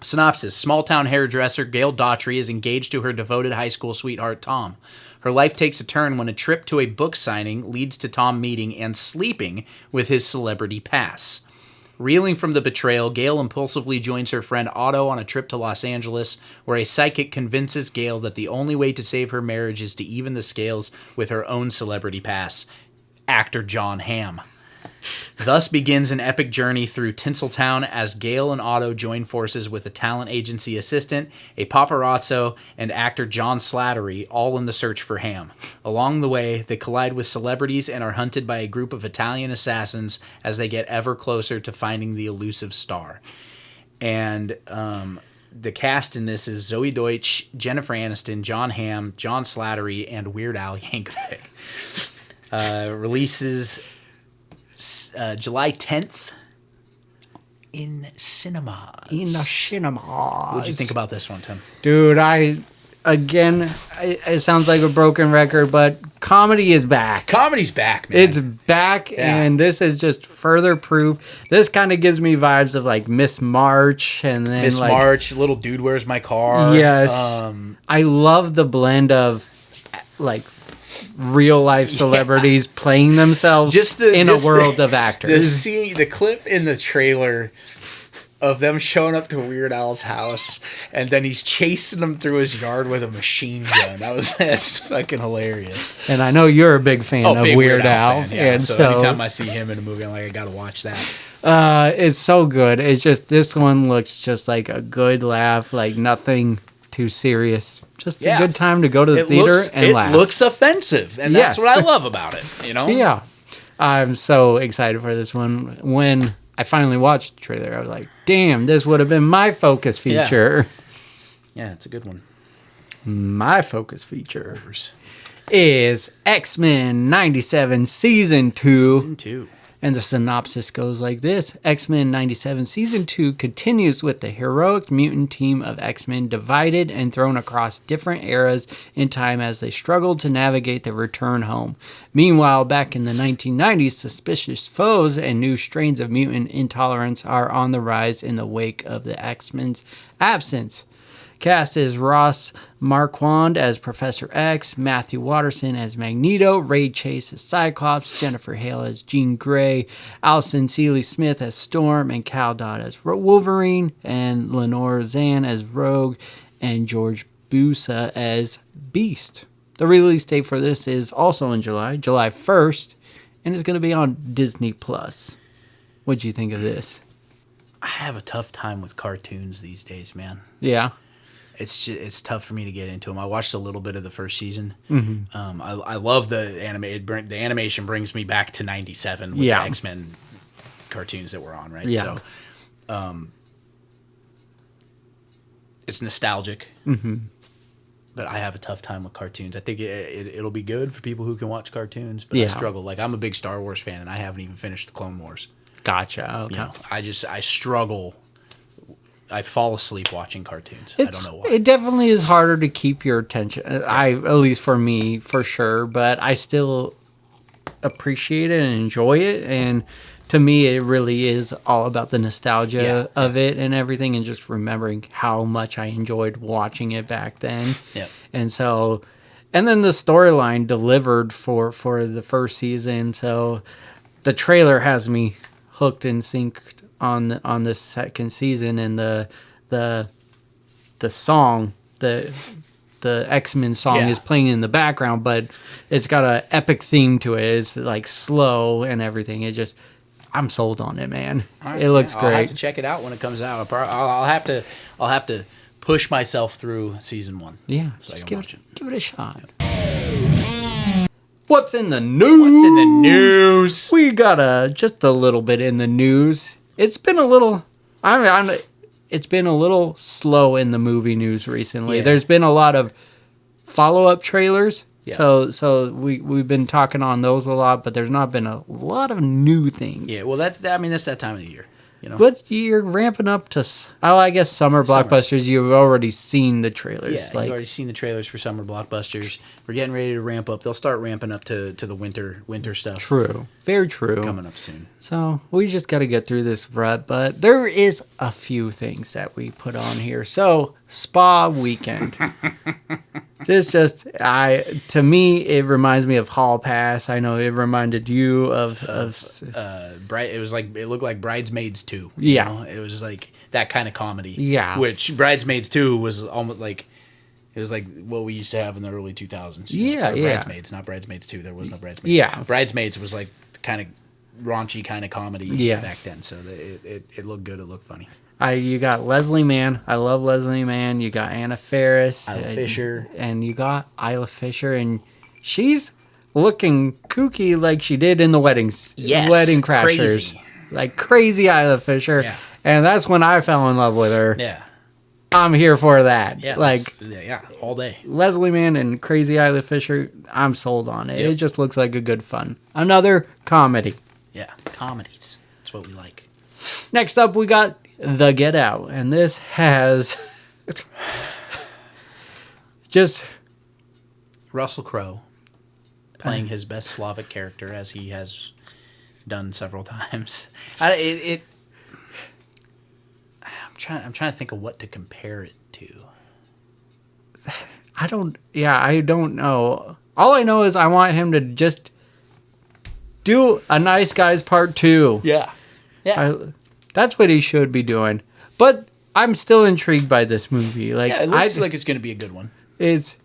Synopsis. Small-town hairdresser Gail Daughtry is engaged to her devoted high school sweetheart, Tom. Her life takes a turn when a trip to a book signing leads to Tom meeting and sleeping with his celebrity pass. Reeling from the betrayal, Gail impulsively joins her friend Otto on a trip to Los Angeles, where a psychic convinces Gail that the only way to save her marriage is to even the scales with her own celebrity pass, actor Jon Hamm. Thus begins an epic journey through Tinseltown as Gail and Otto join forces with a talent agency assistant, a paparazzo, and actor John Slattery, all in the search for Hamm. Along the way, they collide with celebrities and are hunted by a group of Italian assassins as they get ever closer to finding the elusive star. And the cast in this is Zoe Deutsch, Jennifer Aniston, Jon Hamm, John Slattery, and Weird Al Yankovic. Releases July 10th in cinemas. In the cinema. What'd you think about this one, Tim? Dude, it sounds like a broken record, but comedy is back. Comedy's back, man. It's back, and this is just further proof. This kind of gives me vibes of like Miss March, and then Miss March, Little Dude Where's My Car? Yes, I love the blend of like real life celebrities playing themselves in a world of actors. The clip in the trailer of them showing up to Weird Al's house, and then he's chasing them through his yard with a machine gun. That's fucking hilarious. And I know you're a big fan of big Weird Al, fan, yeah. and so anytime I see him in a movie, I'm like, I gotta watch that. It's so good. It's just this one looks just like a good laugh, like nothing too serious. Just a good time to go to the theater and laugh. It looks offensive, and that's what I love about it. You know? Yeah, I'm so excited for this one. When I finally watched the trailer, I was like, "Damn, this would have been my focus feature." Yeah, it's a good one. My focus feature is X-Men '97 Season 2. Season 2. And the synopsis goes like this. X-Men 97 Season 2 continues with the heroic mutant team of X-Men divided and thrown across different eras in time as they struggle to navigate the return home. Meanwhile, back in the 1990s, suspicious foes and new strains of mutant intolerance are on the rise in the wake of the X-Men's absence. Cast is Ross Marquand as Professor X, Matthew Watterson as Magneto, Ray Chase as Cyclops, Jennifer Hale as Jean Grey, Alison Seeley-Smith as Storm, and Cal Dodd as Wolverine, and Lenore Zan as Rogue, and George Busa as Beast. The release date for this is also in July 1st, and it's going to be on Disney+. What'd you think of this? I have a tough time with cartoons these days, man. Yeah. It's tough for me to get into them. I watched a little bit of the first season. Mm-hmm. I love the anime. The animation brings me back to '97 with the X-Men cartoons that were on, right? Yeah. So, it's nostalgic. Mm-hmm. But I have a tough time with cartoons. I think it'll be good for people who can watch cartoons, but I struggle. Like, I'm a big Star Wars fan, and I haven't even finished the Clone Wars. Gotcha. Okay. You know, I struggle. I fall asleep watching cartoons. I don't know why. It definitely is harder to keep your attention. At least for me, for sure. But I still appreciate it and enjoy it. And to me, it really is all about the nostalgia of it and everything, and just remembering how much I enjoyed watching it back then. Yeah. And so, and then the storyline delivered for the first season. So the trailer has me hooked and synced on the second season, and the song, the X-Men song is playing in the background, but it's got an epic theme to it. It's like slow and everything. It just, I'm sold on it, man. Right, it looks great. I'll have to check it out when it comes out. I'll have to push myself through season 1. Yeah, so just give it a shot. What's in the news? We got just a little bit in the news. It's been a little. It's been a little slow in the movie news recently. Yeah. There's been a lot of follow-up trailers Yeah. So we've been talking on those a lot, but there's not been a lot of new things. Yeah, well, that's that time of the year. You know? But you're ramping up to, I guess, summer blockbusters. You've already seen the trailers. Yeah, you've already seen the trailers for summer blockbusters. We're getting ready to ramp up. They'll start ramping up to the winter stuff. True. Very true. Coming up soon. So we just got to get through this rut. But there is a few things that we put on here. So, Spa Weekend. It's just, to me, it reminds me of Hall Pass. I know it reminded you of it looked like Bridesmaids 2. Yeah. You know? It was like that kind of comedy. Yeah. Which Bridesmaids 2 was almost like, it was like what we used to have in the early 2000s. Yeah, Or yeah. Bridesmaids, not Bridesmaids 2. There was no Bridesmaids. Yeah. Bridesmaids was like kind of raunchy kind of comedy back then. So it looked good. It looked funny. You got Leslie Mann. I love Leslie Mann. You got Anna Faris. Isla Fisher. And you got Isla Fisher. And she's looking kooky like she did in the Wedding Crashers. Crazy. Like crazy Isla Fisher. Yeah. And that's when I fell in love with her. Yeah. I'm here for that. Yeah. All day. Leslie Mann and crazy Isla Fisher, I'm sold on it. Yep. It just looks like a good fun. Another comedy. Yeah. Comedies. That's what we like. Next up, we got The Get Out. And this has just Russell Crowe playing his best Slavic character, as he has done several times. I'm trying to think of what to compare it to. I don't know. All I know is I want him to just do a Nice Guys Part 2. Yeah. That's what he should be doing. But I'm still intrigued by this movie. Like, it looks like it's going to be a good one. He's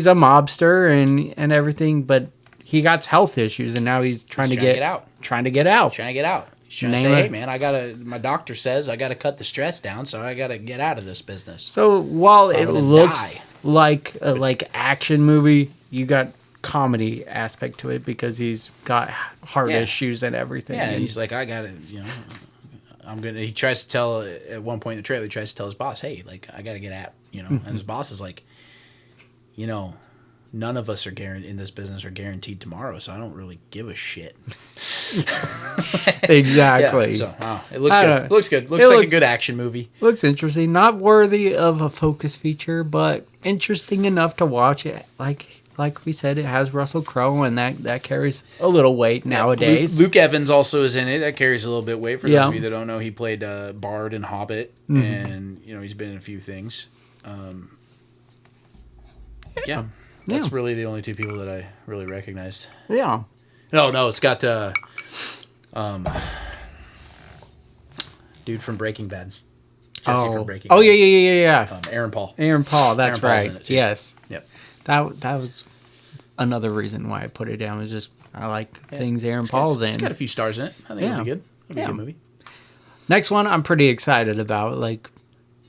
a mobster and everything, but he got health issues, and now he's trying to get out. Trying to get out. He's trying to say, hey, man, my doctor says I got to cut the stress down, so I got to get out of this business. So while it looks die. like a action movie, you got comedy aspect to it because he's got heart issues and everything. Yeah, and he's like, I got to, he tries to tell, at one point in the trailer, he tries to tell his boss, hey, like, I got to get out, and his boss is like, none of us in this business are guaranteed tomorrow, so I don't really give a shit. Exactly. Yeah, so it looks good. It looks good. Looks like a good action movie. Looks interesting. Not worthy of a focus feature, but interesting enough to watch it. Like we said, it has Russell Crowe, and that carries a little weight nowadays. Luke Evans also is in it. That carries a little bit weight. For those of you that don't know, he played Bard in Hobbit, and he's been in a few things. That's really the only two people that I really recognized. Yeah. No, it's got dude from Breaking Bad. Jesse from Breaking Bad. Yeah. Aaron Paul. That's right. Yes. Yep. That was another reason why I put it down. Was just I like things Aaron Paul's in. It's got a few stars in it. I think it'll be good. It'll be a good movie. Next one I'm pretty excited about. Like,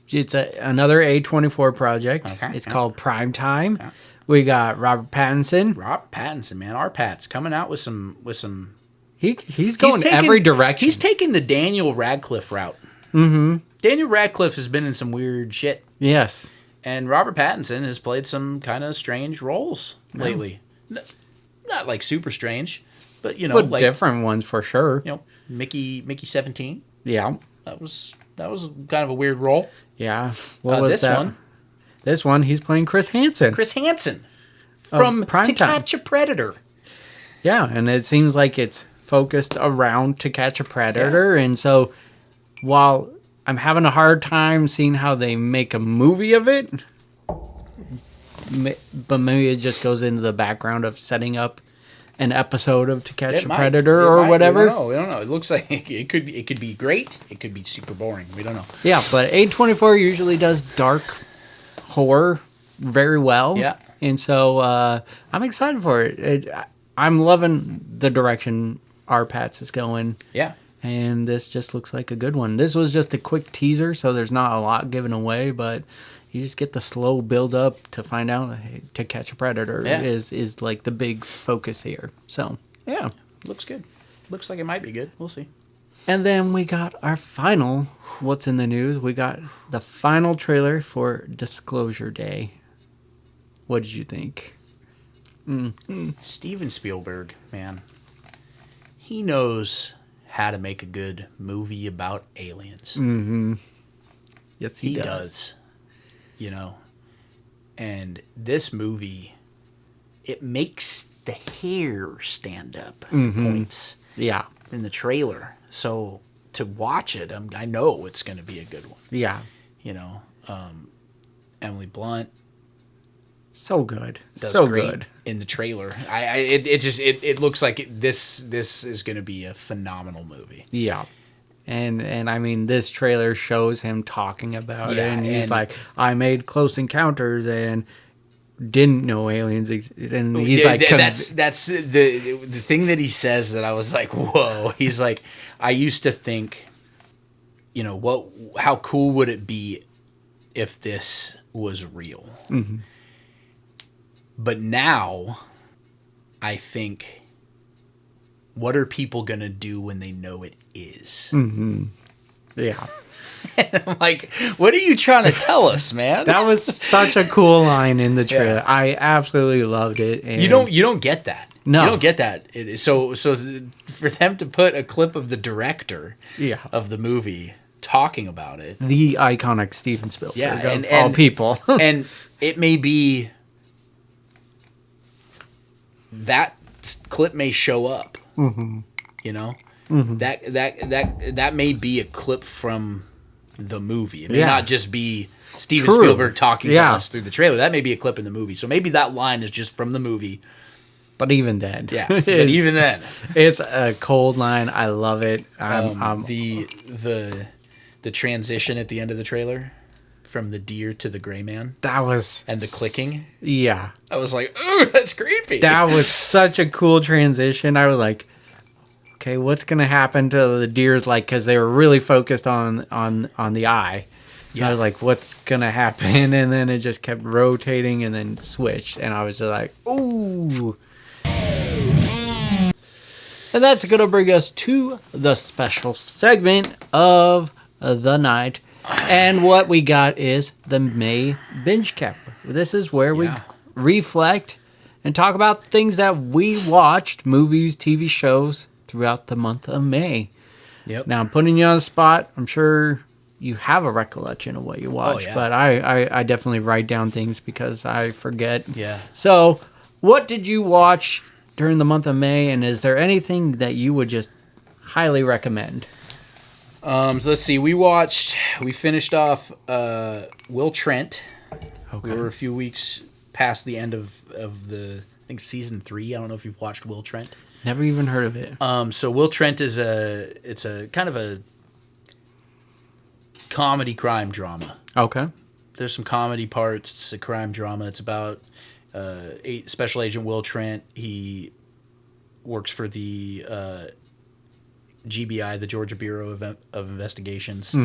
it's another A24 project. Okay. It's called Prime Time. Yeah. We got Robert Pattinson. Man. Our Pat's coming out with some. He's going every direction. He's taking the Daniel Radcliffe route. Mm-hmm. Daniel Radcliffe has been in some weird shit. Yes. And Robert Pattinson has played some kind of strange roles lately. Not like super strange, but but like different ones for sure. Mickey 17. Yeah. That was kind of a weird role. Yeah. What was that? This one, he's playing Chris Hansen. From To Catch a Predator. Yeah, and it seems like it's focused around To Catch a Predator, and so while I'm having a hard time seeing how they make a movie of it, but maybe it just goes into the background of setting up an episode of To Catch a Predator or whatever. We don't know. It looks like it could be great. It could be super boring. We don't know. Yeah, but A24 usually does dark horror very well. Yeah. And so I'm excited for it. I'm loving the direction our Pats is going. Yeah. And this just looks like a good one. This was just a quick teaser, so there's not a lot given away, but you just get the slow build up to find out To Catch a Predator is like the big focus here. So, yeah. Looks good. Looks like it might be good. We'll see. And then we got our final, what's in the news? We got the final trailer for Disclosure Day. What did you think? Steven Spielberg, man, he knows how to make a good movie about aliens. Yes, He does. You know, and this movie, it makes the hair stand up points. Yeah. In the trailer, so to watch it, I know it's going to be a good one. Yeah. You know, Emily Blunt So good. does So great good. in the trailer. It looks like this is going to be a phenomenal movie. Yeah. And I mean, this trailer shows him talking about it, and he's like, I made Close Encounters and didn't know aliens and he's like that's the thing that he says that I was like, whoa. He's like, I used to think, you know, how cool would it be if this was real? But now I think, what are people gonna do when they know it is? yeah. And I'm like, what are you trying to tell us, man? That was such a cool line in the trailer. Yeah. I absolutely loved it. And you don't get that. No, you don't get that. So for them to put a clip of the director of the movie talking about it, the iconic Steven Spielberg of all people, and it may be that clip may show up. You know, that may be a clip from the movie. It may not just be Steven Spielberg talking to us through the trailer. That may be a clip in the movie. So maybe that line is just from the movie. But even then, but even then, it's a cold line. I love it. The transition at the end of the trailer from the deer to the gray man. That was and the clicking. Yeah, I was like, ooh, that's creepy. That was such a cool transition. I was like, okay, what's gonna happen to the deers? Like, because they were really focused on the eye. Yeah. I was like, what's gonna happen? And then it just kept rotating and then switched, and I was just like, ooh. And that's gonna bring us to the special segment of the night, and what we got is the May Bingecap. This is where we reflect and talk about things that we watched, movies, TV shows, throughout the month of May. Yep. Now I'm putting you on the spot. I'm sure you have a recollection of what you watched, but I definitely write down things because I forget. Yeah. So, what did you watch during the month of May, and is there anything that you would just highly recommend? So let's see. We finished off Will Trent. Okay. We were a few weeks past the end of the, I think, season 3. I don't know if you've watched Will Trent. Never even heard of it. So Will Trent is it's a kind of a comedy crime drama. Okay. There's some comedy parts. It's a crime drama. It's about Special Agent Will Trent. He works for the GBI, the Georgia Bureau of Investigations,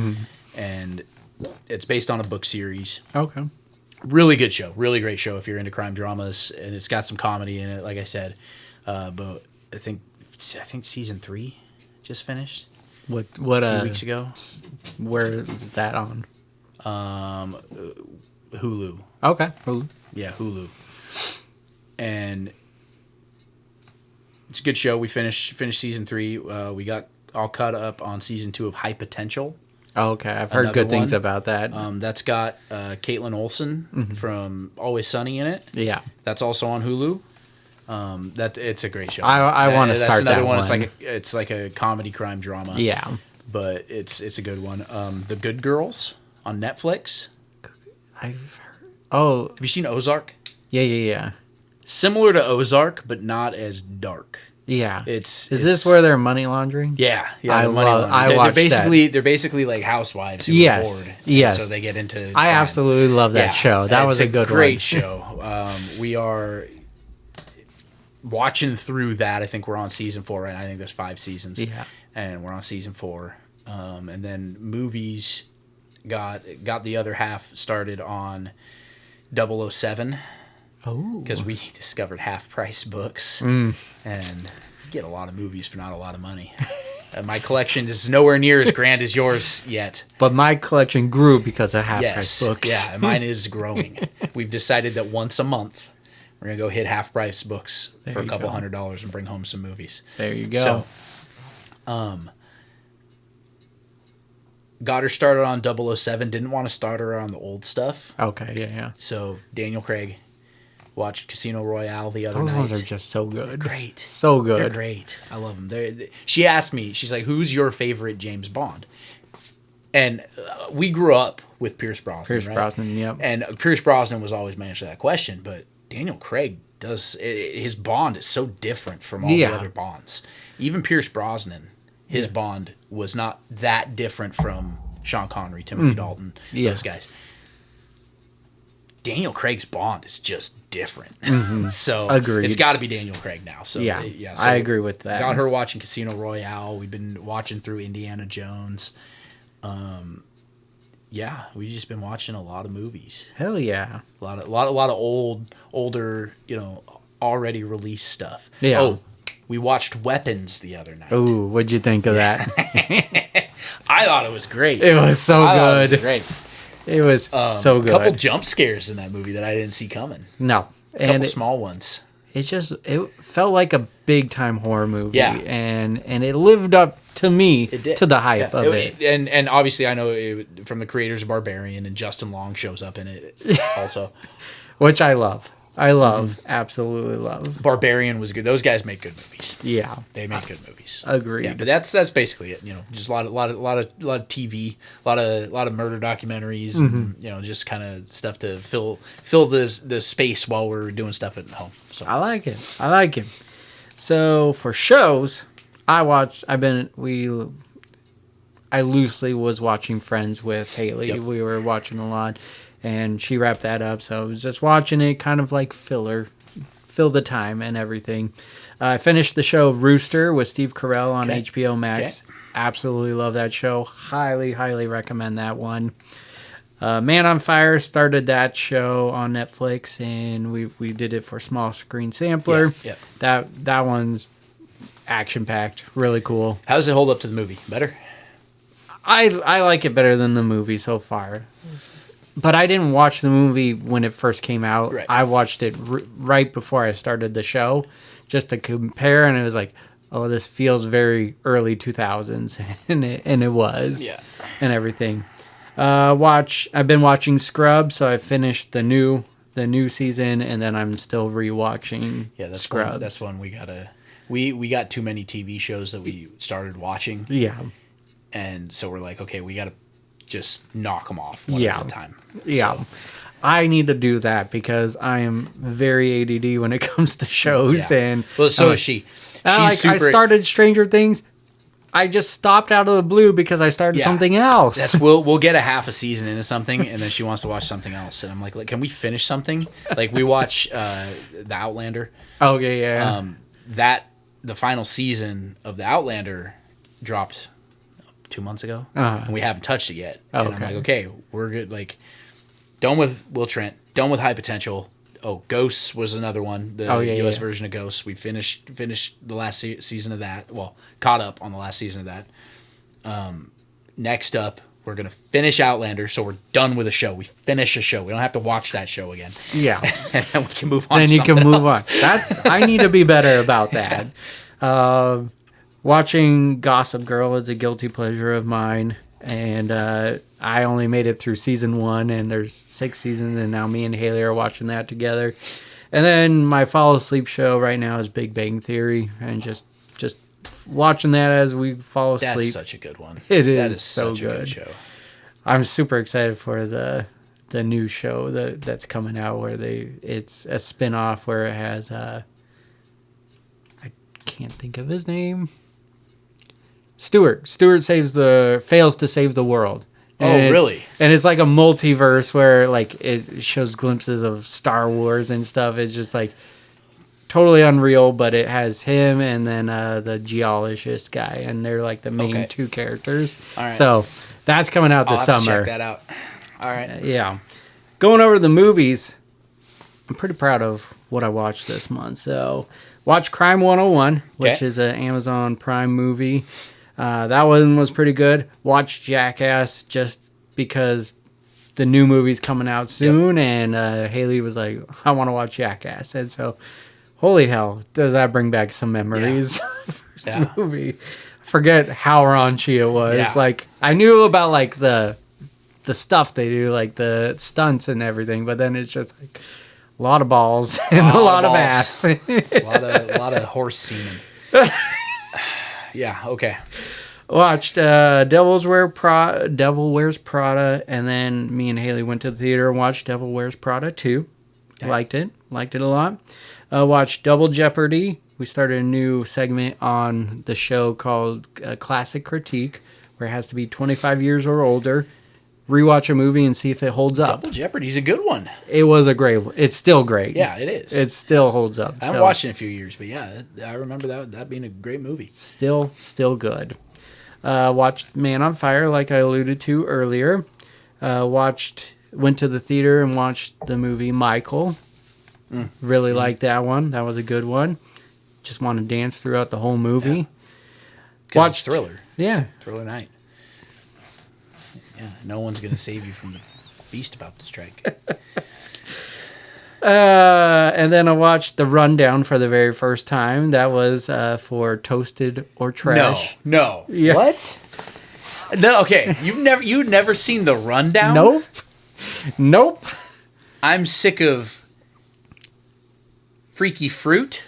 and it's based on a book series. Okay. Really good show. Really great show if you're into crime dramas, and it's got some comedy in it, like I said. But I think season 3 just finished. What a few weeks ago? Where was that on? Hulu. Okay, Hulu. Yeah, Hulu. And it's a good show. We finished season 3. We got all caught up on season 2 of High Potential. Oh, okay, I've heard good things about that. That's got Caitlin Olsen from Always Sunny in it. Yeah, that's also on Hulu. It's a great show. I want to start that's another that one. It's like a comedy crime drama. Yeah, but it's a good one. The Good Girls on Netflix. I've heard. Oh, have you seen Ozark? Yeah. Similar to Ozark, but not as dark. Yeah, is this where they're money laundering? Yeah. I watched that. They're basically like housewives who are bored. Yes, so they get into. I absolutely love that show. That was a good one. Great show. We are watching through that. I think we're on season 4 right now. I think there's 5 seasons. Yeah, and we're on season 4. And then movies got the other half started on 007. Oh, because we discovered half-price books, and you get a lot of movies for not a lot of money. My collection is nowhere near as grand as yours yet. But my collection grew because of half-price books. Yeah, mine is growing. We've decided that once a month We're gonna go hit half price books for a you couple go. $100 and bring home some movies. There you go. So, got her started on 007. Didn't want to start her on the old stuff. Okay, yeah. So Daniel Craig. Watched Casino Royale the other Those night. ones are just so good. They're great. So good. They're great. I love them. She asked me, she's like, who's your favorite James Bond? And we grew up with Pierce Brosnan, right? Brosnan, yep. And Pierce Brosnan was always my answer to that question, but Daniel Craig his Bond is so different from all the other Bonds. Even Pierce Brosnan, his Bond was not that different from Sean Connery, Timothy Dalton, those guys. Daniel Craig's Bond is just different. So Agreed. It's got to be Daniel Craig now. So Yeah, so I agree with that. Got her watching Casino Royale. We've been watching through Indiana Jones. Yeah, we've just been watching a lot of movies. Hell yeah. A lot of older, already released stuff. Yeah. Oh, we watched Weapons the other night. Ooh, what'd you think of that? I thought it was great. It was so I thought good. It was great. It was so good. A couple jump scares in that movie that I didn't see coming. No. A couple And small ones. it felt like a big time horror movie. Yeah. And it lived up to me, It did. to the hype of it. And obviously I know from the creators of Barbarian, and Justin Long shows up in it also. Which I love. Absolutely love. Barbarian was good. Those guys make good movies. Yeah. They make good movies. Agreed. Yeah, but that's basically it. Just a lot of TV, a lot of murder documentaries, and just kind of stuff to fill the space while we're doing stuff at home. So I like it. So for shows, I loosely was watching Friends with Haley. Yep. We were watching a lot, and she wrapped that up. So I was just watching it, kind of like fill the time and everything. I finished the show Rooster with Steve Carell on HBO Max. Okay. Absolutely love that show. Highly, highly recommend that one. Man on Fire started that show on Netflix, and we did it for small screen sampler. Yeah. That one's action packed, really cool. How does it hold up to the movie? Better? I like it better than the movie so far. But I didn't watch the movie when it first came out. Right. I watched it right before I started the show just to compare, and it was like, oh, this feels very early 2000s, and it was. Yeah. And everything. I've been watching Scrubs, so I finished the new season, and then I'm still rewatching Scrubs. That's one we gotta. We got too many TV shows that we started watching. Yeah. And so we're like, okay, we got to just knock them off one at a time. Yeah. So, I need to do that because I am very ADD when it comes to shows. yeah. And well, so is she. I started Stranger Things. I just stopped out of the blue because I started something else. We'll get a half a season into something, and then she wants to watch something else, and I'm like, can we finish something? Like we watch The Outlander. Okay, yeah. The final season of The Outlander dropped 2 months ago, and we haven't touched it yet. And I'm like, okay, we're good. Like, done with Will Trent, done with High Potential. Oh, Ghosts was another one. The U.S. version of Ghosts. We finished the last season of that. Well, caught up on the last season of that. Next up, we're gonna finish Outlander, so we're done with a show. We finish a show. We don't have to watch that show again. Yeah. And then we can move on. Then to you can something move else. on. I need to be better about that. Watching Gossip Girl is a guilty pleasure of mine, and I only made it through season 1, and there's 6 seasons, and now me and Haley are watching that together. And then my fall asleep show right now is Big Bang Theory, and just watching that as we fall asleep. That's such a good one. It is That is so such a good good. show. I'm super excited for the new show that's coming out where it's a spin-off where it has I can't think of his name. Stewart fails to save the world. And Really? And it's like a multiverse where like it shows glimpses of Star Wars and stuff. It's just like totally unreal, but it has him and then the geologist guy, and they're like the main two characters. All right. So that's coming out this I'll have summer. to check that out. All right. Yeah. Going over the movies, I'm pretty proud of what I watched this month. So, watch Crime 101, which is an Amazon Prime movie. That one was pretty good. Watch Jackass just because the new movie's coming out soon, and Haley was like, I want to watch Jackass. And so, holy hell, does that bring back some memories. First movie. I forget how raunchy it was. Yeah. Like, I knew about, like, the stuff they do, like the stunts and everything, but then it's just like a lot of balls and a lot of ass. a lot of horse semen. Yeah, okay. Watched Devil Wears Prada, and then me and Haley went to the theater and watched Devil Wears Prada 2. Okay. Liked it a lot. Watched Double Jeopardy. We started a new segment on the show called Classic Critique, where it has to be 25 years or older. Rewatch a movie and see if it holds up. Double Jeopardy's a good one. It was a great one. It's still great. Yeah, it is. It still holds up. I haven't watched it in a few years, but yeah, I remember that being a great movie. Still good. Watched Man on Fire, like I alluded to earlier. Went to the theater and watched the movie Michael. Really liked that one. That was a good one. Just want to dance throughout the whole movie. Yeah. Watched Thriller. Yeah. Thriller Night. Yeah, no one's going to save you from the beast about to strike. And then I watched The Rundown for the very first time. That was for Toasted or Trash. No. Yeah. What? No, okay. You've never seen The Rundown? Nope. I'm sick of Freaky Fruit.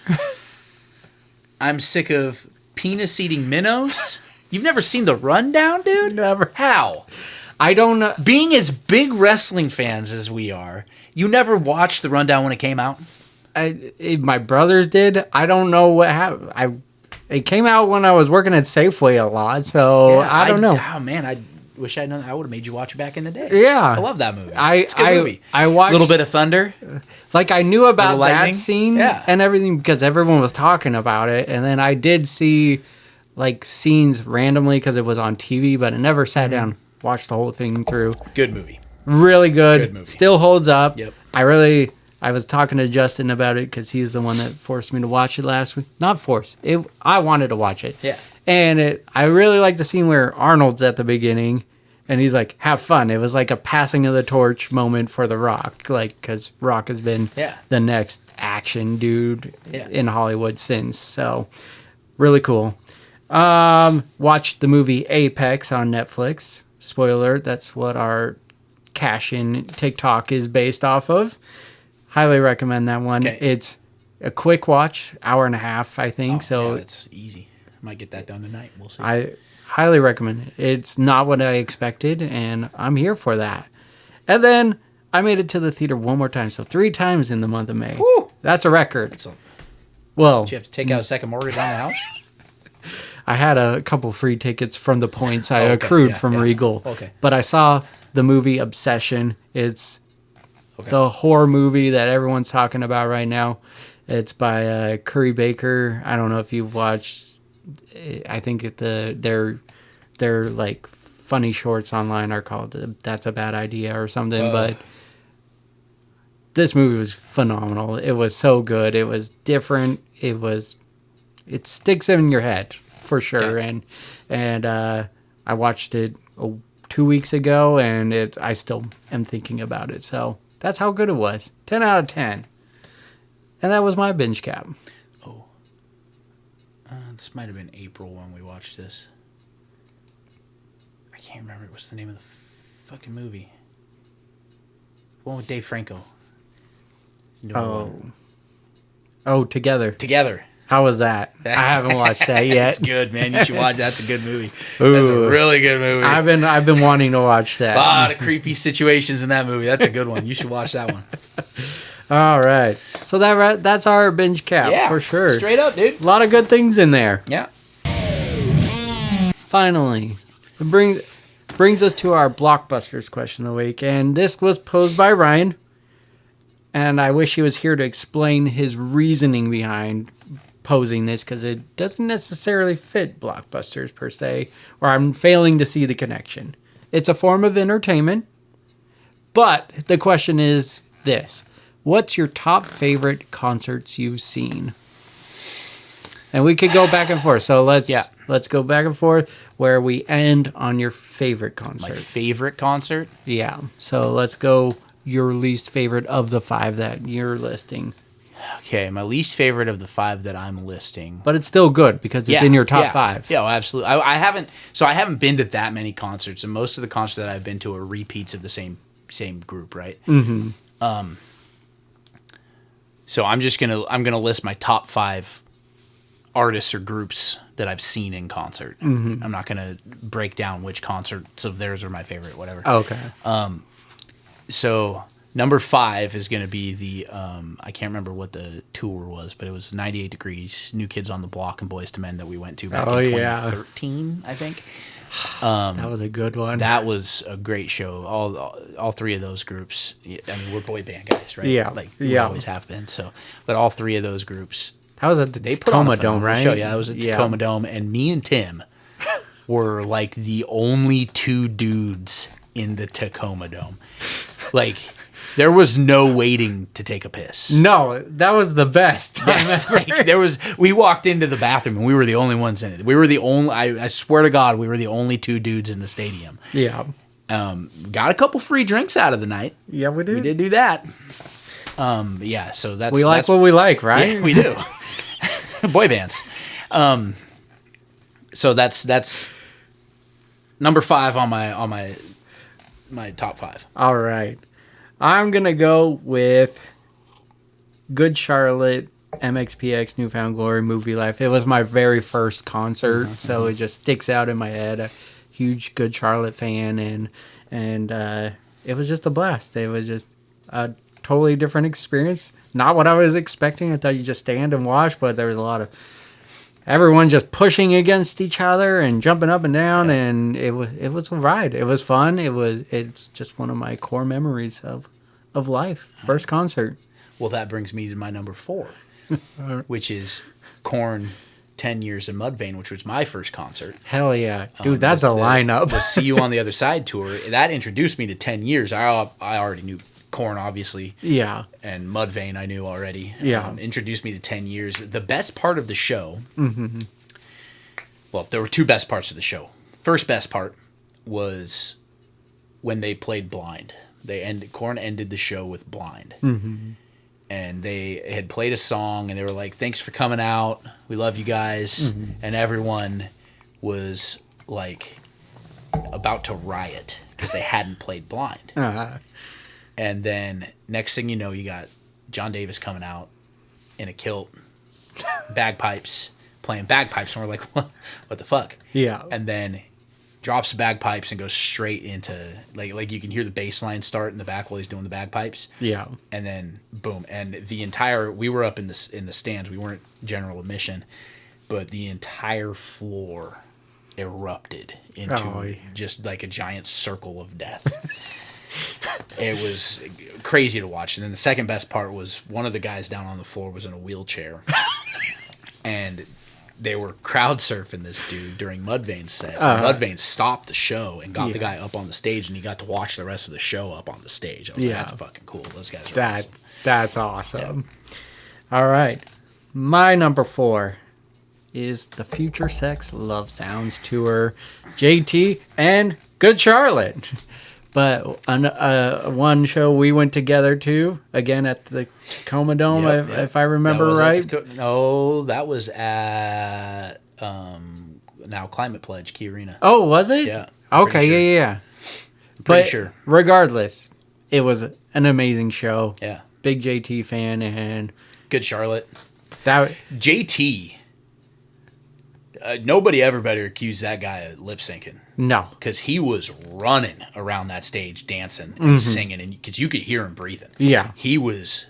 I'm sick of penis-eating minnows. You've never seen The Rundown, dude? Never. How? I don't know. Being as big wrestling fans as we are, you never watched The Rundown when it came out? My brothers did. I don't know what happened. It came out when I was working at Safeway a lot, so I don't know. Oh, man, I wish I'd known. I would have made you watch it back in the day. Yeah. I love that movie. It's a good movie. I watched... Little Bit of Thunder. Like, I knew about Lightning. that scene and everything because everyone was talking about it, and then I did see, like, scenes randomly because it was on TV, but I never sat down, watched the whole thing through. Good movie. Really good. Good movie. Still holds up. Yep. I was talking to Justin about it because he's the one that forced me to watch it last week. Not forced. I wanted to watch it. Yeah. And I really like the scene where Arnold's at the beginning and he's like, have fun. It was like a passing of the torch moment for The Rock. Like, because Rock has been the next action dude in Hollywood since. So, really cool. Watched the movie Apex on Netflix. Spoiler alert, that's what our cash-in TikTok is based off of. Highly recommend that one. Okay. It's a quick watch, hour and a half, I think. So it's easy. Might get that done tonight. We'll see. I highly recommend it. It's not what I expected, and I'm here for that. And then I made it to the theater one more time, so 3 times in the month of May. Woo! That's a record. Did Well, you have to take out a second mortgage on the house? I had a couple free tickets from the points I accrued from Regal. Okay. But I saw the movie Obsession. It's the horror movie that everyone's talking about right now. It's by Curry Baker. I don't know if you've watched. I think their like funny shorts online are called "That's a Bad Idea" or something. But this movie was phenomenal. It was so good. It was different. It sticks in your head for sure. Okay. And I watched it 2 weeks ago, and I still am thinking about it. So that's how good it was. 10 out of 10. And that was my binge cap. Oh. This might have been April when we watched this. I can't remember. What's the name of the fucking movie? The one with Dave Franco. Together. Together. How was that? I haven't watched that yet. It's good, man. You should watch it. That's a good movie. Ooh. That's a really good movie. I've been wanting to watch that. A lot of creepy situations in that movie. That's a good one. You should watch that one. All right. So that's our binge cap for sure. Straight up, dude. A lot of good things in there. Yeah. Finally, it brings us to our Blockbusters question of the week. And this was posed by Ryan. And I wish he was here to explain his reasoning behind posing this, because it doesn't necessarily fit Blockbusters per se, or I'm failing to see the connection. It's a form of entertainment, but the question is this: what's your top favorite concerts you've seen? And we could go back and forth, so let's Let's go back and forth where we end on your favorite concert. My favorite concert? Yeah. So let's go your least favorite of the 5 that you're listing. Okay, my least favorite of the 5 that I'm listing. But it's still good because it's in your top 5. Yeah, absolutely. I haven't been to that many concerts, and most of the concerts that I've been to are repeats of the same group, right? Mm-hmm. So I'm gonna list my top 5 artists or groups that I've seen in concert. Mm-hmm. I'm not gonna break down which concerts of theirs are my favorite, whatever. Okay. So number 5 is going to be the I can't remember what the tour was, but it was 98 Degrees, New Kids on the Block, and Boys to Men that we went to back in 2013, I think. That was a good one. That was a great show. All 3 of those groups. I mean, we're boy band guys, right? Yeah, like we always have been. So, but all 3 of those groups. That was at the Tacoma Dome, right? Show. Yeah, it was at Tacoma Dome, and me and Tim were like the only 2 dudes in the Tacoma Dome. Like, there was no waiting to take a piss. No, that was the best time ever. Like, we walked into the bathroom and we were the only ones in it. We were the only, I swear to God, we were the only 2 dudes in the stadium. Yeah. Got a couple free drinks out of the night. Yeah, we did. We did do that. Yeah, so that's... We like what we like, right? Yeah, we do. Boy bands. So that's number 5 on my top 5. All right. I'm going to go with Good Charlotte, MXPX, Newfound Glory, Movie Life. It was my very first concert, so it just sticks out in my head. A huge Good Charlotte fan, and it was just a blast. It was just a totally different experience. Not what I was expecting. I thought you just stand and watch, but there was a lot of everyone just pushing against each other and jumping up and down, and it was a ride. It was fun. It's just one of my core memories of life. First concert. Well, that brings me to my number 4, which is Korn 10 Years in Mudvayne, which was my first concert. Hell yeah. Dude, that's a lineup. The See You on the Other Side tour. That introduced me to 10 Years. I already knew Korn, obviously. Yeah. And Mudvayne I knew already. Yeah. Introduced me to 10 Years. The best part of the show, well, there were 2 best parts of the show. First best part was when they played Blind. Korn ended the show with Blind. Mm-hmm. And they had played a song, and they were like, thanks for coming out. We love you guys. Mm-hmm. And everyone was like about to riot because they hadn't played Blind. Uh-huh. And then next thing you know, you got John Davis coming out in a kilt, bagpipes, playing bagpipes. And we're like, what the fuck? Yeah. And then drops the bagpipes and goes straight into, like you can hear the bass line start in the back while he's doing the bagpipes. Yeah. And then boom. And we were up in the stands. We weren't general admission, but the entire floor erupted into just like a giant circle of death. It was crazy to watch. And then the second best part was one of the guys down on the floor was in a wheelchair. And they were crowd surfing this dude during Mudvayne's set. Mudvayne stopped the show and got the guy up on the stage, and he got to watch the rest of the show up on the stage. I was like, that's fucking cool. Those guys are awesome. That's awesome. Yeah. All right. My number 4 is the Future Sex Love Sounds Tour, JT and Good Charlotte. But one show we went together to, again at the Tacoma Dome, if I remember right. That was at now Climate Pledge, Key Arena. Oh, was it? Yeah. Okay, yeah. Pretty sure. Regardless, it was an amazing show. Yeah. Big JT fan and Good Charlotte. That JT. Nobody ever better accuse that guy of lip syncing. No. Because he was running around that stage dancing and singing, and because you could hear him breathing. Yeah. He puts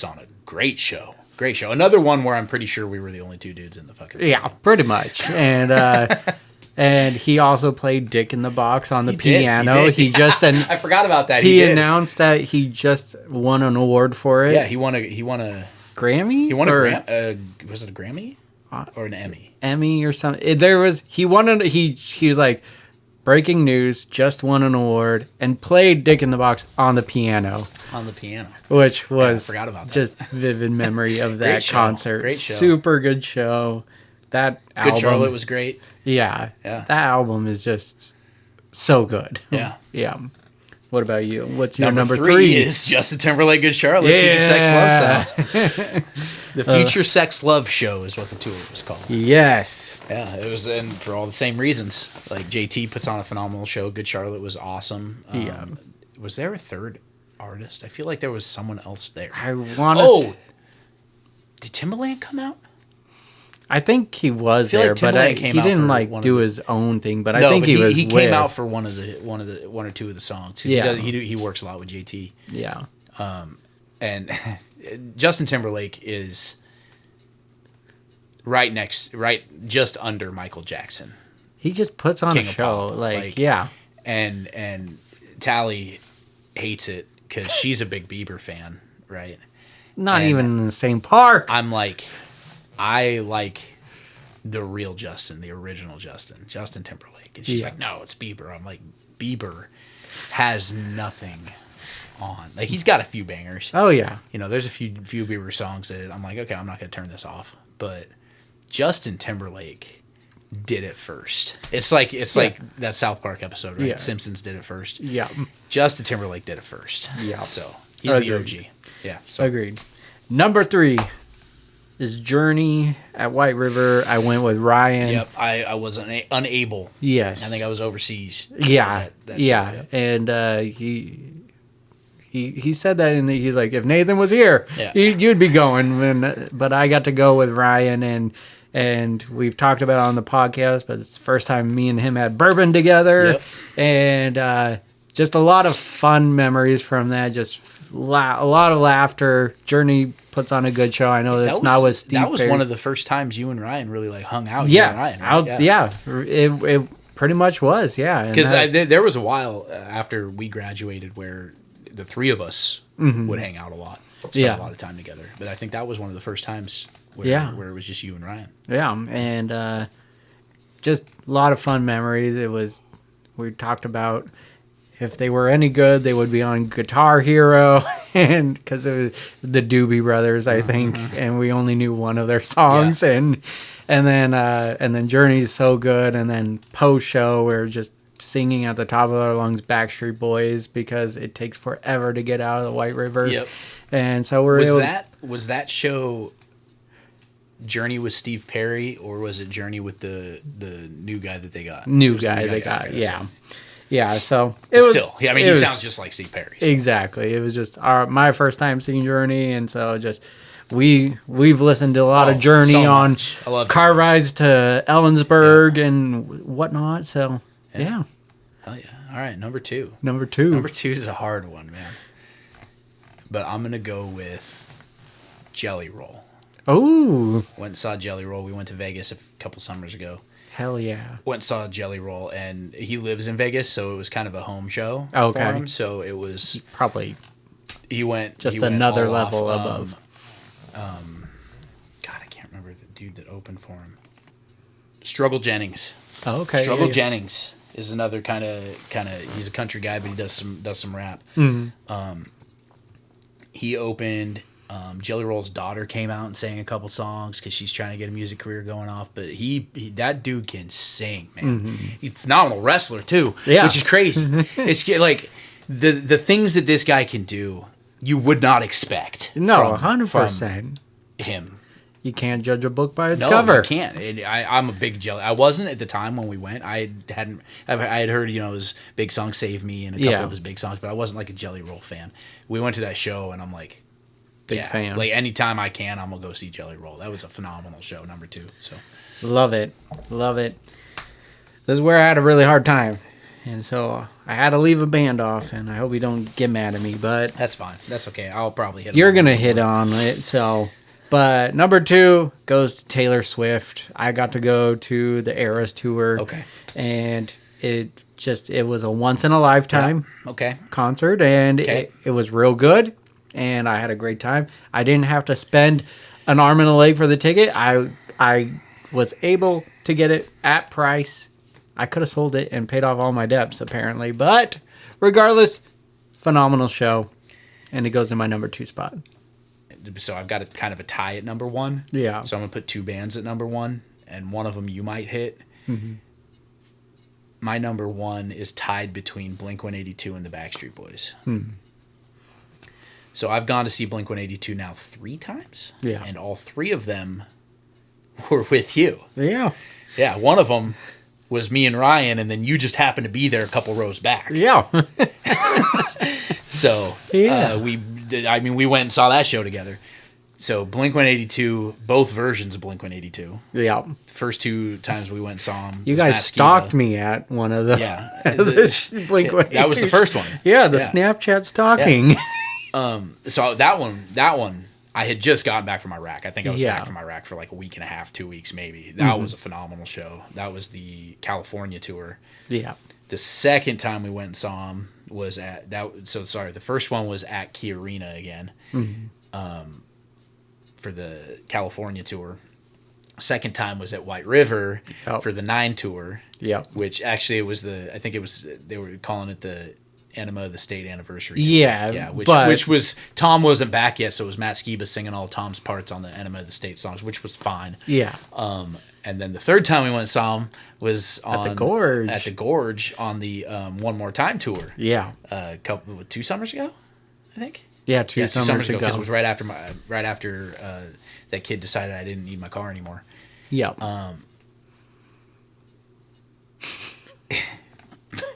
on a great show. Great show. Another one where I'm pretty sure we were the only 2 dudes in the fucking stadium. Yeah, pretty much. And and he also played Dick in the Box on the piano. He just I forgot about that. He announced that he just won an award for it. Yeah, he won a Grammy? He won a Grammy. Was it a Grammy? Or an Emmy? Emmy or something. He was like, breaking news, just won an award and played Dick in the Box on the piano. On the piano. Which was I forgot about that. Just vivid memory of that concert. Great show. Super good show. that album. Good Charlotte was great. Yeah. Yeah. That album is just so good. Yeah. Yeah. What about you? What's your Number number three 3? is Justin Timberlake, Good Charlotte, Future Sex Love Sounds. The Future Sex Love Show is what the tour was called. Yes. Yeah, it was, and for all the same reasons. Like, JT puts on a phenomenal show. Good Charlotte was awesome. Yeah. Was there a third artist? I feel like there was someone else there. I want to. Oh! Did Timbaland come out? I think he was feel there, like but Timbaland came he out didn't for like one do of the- his own thing. But I No, think but he was. he with. came out for one or two of the songs. 'Cause Yeah. he works a lot with JT. Yeah. And Justin Timberlake is right just under Michael Jackson. He just puts on King a of show. pop. Like, yeah. And Tally hates it because she's a big Bieber fan, right? Not And even in the same park. I'm like, I like the real Justin, the original Justin Timberlake. And she's Yeah. like, no, it's Bieber. I'm like, Bieber has nothing on. Like, he's got a few bangers. Oh, yeah. You know, there's a few Bieber songs that I'm like, okay, I'm not going to turn this off. But Justin Timberlake did it first. It's like that South Park episode, right? Yeah. Simpsons did it first. Yeah. Justin Timberlake did it first. Yeah. So he's the Agreed. OG. Yeah. So Agreed. Number 3 is Journey at White River. I went with Ryan. yep, I was unable. Yes. I think I was overseas. Yeah. That show, Yeah. yep. And he said that, and he's like, if Nathan was here, Yeah. you'd be going. But I got to go with Ryan, and we've talked about it on the podcast, but it's the first time me and him had bourbon together. Yep. And just a lot of fun memories from that. Just a lot of laughter. Journey puts on a good show. I know that's not with Steve That was Perry. one of the first times you and Ryan really like hung out. Yeah, you and Ryan, right? yeah. It pretty much was, yeah. And Because that- there was a while after we graduated where the three of us would hang out a lot, spend Yeah. a lot of time together. But I think that was one of the first times where, Yeah. where it was just you and Ryan. yeah, and just a lot of fun memories. We talked about if they were any good, they would be on Guitar Hero, and because it was the Doobie Brothers, I think, and we only knew one of their songs, and then Journey's so good, and then post show we're just singing at the top of our lungs Backstreet Boys because it takes forever to get out of the White River. Yep. And so we're able. Was that show Journey with Steve Perry, or was it Journey with the new guy that they got? It New was the guy new they got, okay, yeah. so- Yeah, so it was Still, yeah, I mean, it he was- sounds just like Steve Perry. So. Exactly. It was just my first time seeing Journey, and so just we've listened to a lot of Journey so on much. I love car Journey. rides to Ellensburg and whatnot. So yeah. Hell yeah! All right, number 2. Number 2. Number 2 is a hard one, man. But I'm gonna go with Jelly Roll. Oh, Went and saw Jelly Roll. We went to Vegas a couple summers ago. hell yeah. Went and saw Jelly Roll, and he lives in Vegas, so it was kind of a home show Okay. for him. So it was Probably he went just he went another all level off, above. God, I can't remember the dude that opened for him. Struggle Jennings. Oh, okay. Struggle yeah. Jennings is another kind of he's a country guy, but he does some rap. Mm-hmm. He opened. Jelly Roll's daughter came out and sang a couple songs because she's trying to get a music career going off. But he that dude can sing, man. He's a phenomenal wrestler too, Yeah. which is crazy. It's like the things that this guy can do, you would not expect. No, from 100%. him. You can't judge a book by its No, cover. you can't. I'm a big Jelly. I wasn't at the time when we went. I had heard his big song "Save Me" and a couple Yeah. of his big songs, but I wasn't like a Jelly Roll fan. We went to that show, and I'm like, Big fan. Like anytime I can, I'm gonna go see Jelly Roll. That was a phenomenal show, number 2. So Love it. Love it. This is where I had a really hard time. And so I had to leave a band off, and I hope you don't get mad at me, but that's fine. That's okay. I'll probably hit. you're on going to one. hit on it. So, but number 2 goes to Taylor Swift. I got to go to the Eras tour. Okay. And it was a once in a lifetime Okay. concert, and Okay. it was real good, and I had a great time. I didn't have to spend an arm and a leg for the ticket. I was able to get it at price. I could have sold it and paid off all my debts, apparently. But regardless, phenomenal show. And it goes in my number 2 spot. So I've got kind of a tie at number 1. Yeah. So I'm gonna put 2 bands at number 1, and one of them you might hit. My number one is tied between Blink-182 and the Backstreet Boys. So I've gone to see Blink-182 now 3 times. Yeah. And all 3 of them were with you. Yeah. Yeah, one of them was me and Ryan, and then you just happened to be there a couple rows back. Yeah. So we went and saw that show together. So Blink-182, both versions of Blink-182. Yeah. The first 2 times we went and saw them. You guys stalked me at one of the Blink-182. That was the first one. Yeah, the Snapchat stalking. Yeah. So that one, I had just gotten back from Iraq. I think I was back from Iraq for like a week and a half, 2 weeks maybe. That was a phenomenal show. That was the California tour. Yeah. The second time we went and saw him was the first one was at Key Arena again. For the California tour. Second time was at White River for the 9 tour. Yeah. Which actually they were calling it the Enema of the State anniversary tour. Yeah. Which was Tom wasn't back yet, so it was Matt Skiba singing all Tom's parts on the Enema of the State songs, which was fine. Yeah. And then the third time we went and saw him was at the Gorge on the One More Time tour. Yeah. 2 summers ago, I think. Yeah, 2 summers ago, because it was right after that kid decided I didn't need my car anymore. Yeah.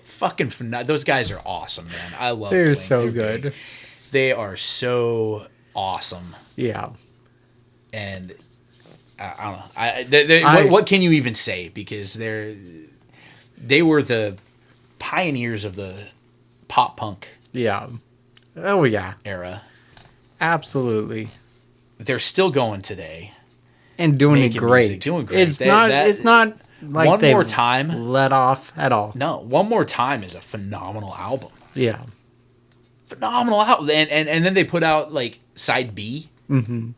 Fucking those guys are awesome, man. I love them. They're so good. Big. They are so awesome. Yeah. And I don't know. What can you even say? Because they were the pioneers of the pop punk. Yeah. Oh yeah. Era. Absolutely. They're still going today. And doing it great. Music, doing great. It's not like One More Time let off at all. No, One More Time is a phenomenal album. Yeah. Phenomenal album. And then they put out like side B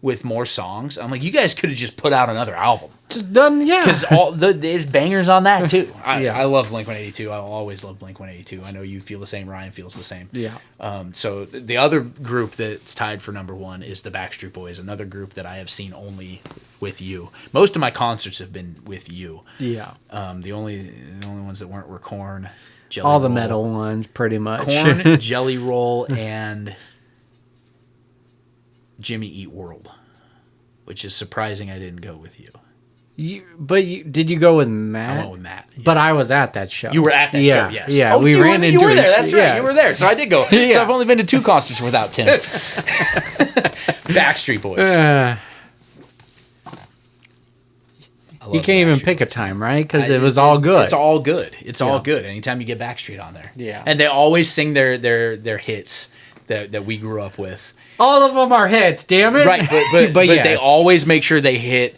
with more songs. I'm like, you guys could have just put out another album. Just done, yeah. Because there's bangers on that too. I love Blink-182. I'll always love Blink-182. I know you feel the same. Ryan feels the same. Yeah. So the other group that's tied for number 1 is the Backstreet Boys, another group that I have seen only with you. Most of my concerts have been with you. Yeah. The only ones that weren't were Korn, Jelly All Roll. the metal ones, pretty much. Korn, Jelly Roll, and Jimmy Eat World, which is surprising I didn't go with you. Did you go with Matt? I went with Matt. Yeah. But I was at that show. You were at that show, yes. Yeah, we ran into each other. You were there, that's right. You were there, so I did go. So I've only been to 2 concerts without Tim. Backstreet Boys. You can't even pick a time, right? Because it was all good. It's all good. It's all good. Anytime you get Backstreet on there. Yeah. And they always sing their hits that we grew up with. All of them are hits, damn it. Right, but yes. They always make sure they hit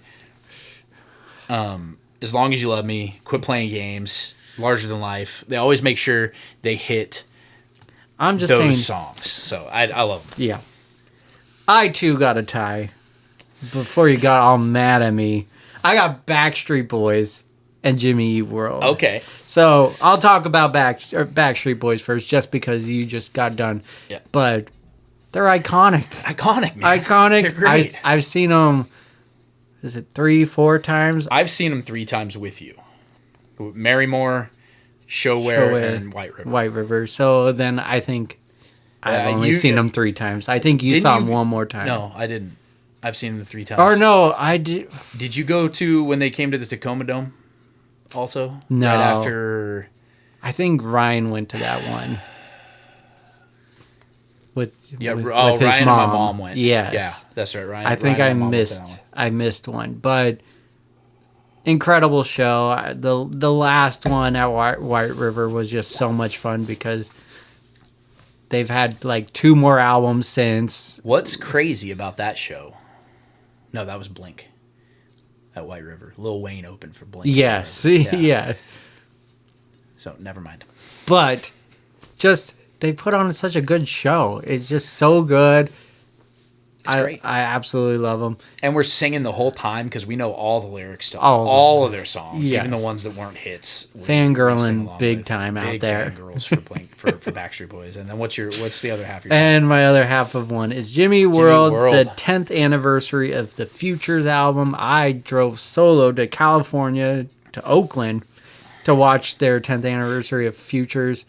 As Long As You Love Me, Quit Playing Games, Larger Than Life. They always make sure they hit those songs. So I love them. Yeah. I, too, got a tie. Before you got all mad at me, I got Backstreet Boys and Jimmy Eat World. Okay. So I'll talk about Backstreet Boys first, just because you just got done. Yeah. But they're iconic. Iconic, man. Iconic. They're great. I've seen them, is it 3-4 times? I've seen them 3 times with you. Marymore, Showware, and White River. White River. So then I think I've only seen them 3 times. I think you saw them one more time. No, I didn't. I've seen them 3 times. Or no, I did. Did you go to when they came to the Tacoma Dome also? No. Right after... I think Ryan went to that one. With his Ryan and my mom went. Yes. Yeah, that's right, Ryan. I think Ryan I missed one. But incredible show. The last one at White River was just so much fun because they've had like 2 more albums since. What's crazy about that show? No, that was Blink at White River. Lil Wayne opened for Blink. Yes. Yeah. So never mind. great. I absolutely love them. And we're singing the whole time because we know all the lyrics to All of all of their songs, Yes. even the ones that weren't hits. We Fangirling sing along big with. time out Big there. Fangirls for Backstreet Boys. And then what's the other half of your And my other half of one is Jimmy World, World. the 10th anniversary of the Futures album. I drove solo to California, to Oakland, to watch their 10th anniversary of Futures.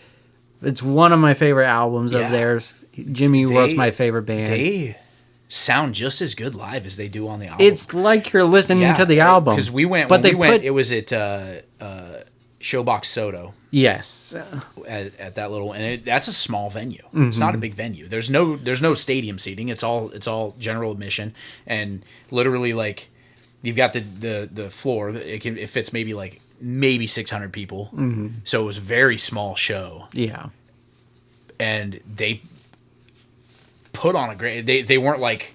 It's one of my favorite albums Yeah. of theirs. Jimmy World's my favorite band. They sound just as good live as they do on the album. It's like you're listening to the album. Because we went, it was at Showbox Soto. Yes. At that little, and that's a small venue. It's not a big venue. There's no stadium seating. It's all general admission, and literally like you've got the floor. It fits maybe 600 people. So it was a very small show. Yeah. And they put on a great. They weren't like.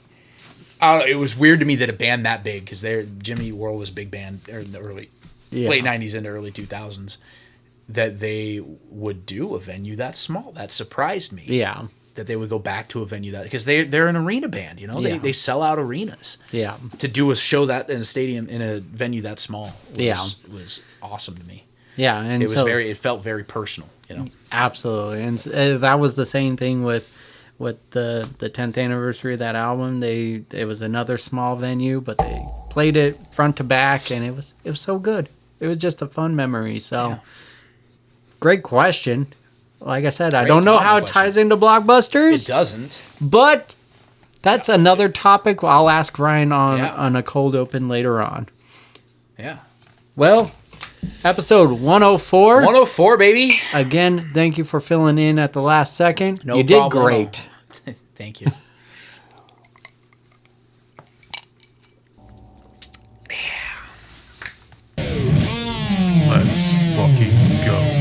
It was weird to me that a band that big, because Jimmy World was a big band in the late 90s into early 2000s, that they would do a venue that small. That surprised me. Yeah. That they would go back to a venue that, because they're an arena band, they sell out arenas. Yeah. To do a show that in a stadium, in a venue that small was awesome to me. Yeah, and it felt very personal, Absolutely, and that was the same thing with the 10th anniversary of that album. It was another small venue, but they played it front to back, and it was so good. It was just a fun memory. So, Great question. Like I said, I don't know how it ties into Blockbusters. It doesn't, but that's another topic I'll ask Ryan on a cold open later on. Yeah. Well, episode 104. 104, baby. Again, thank you for filling in at the last second. No you did problem. great. Thank you. Let's fucking go.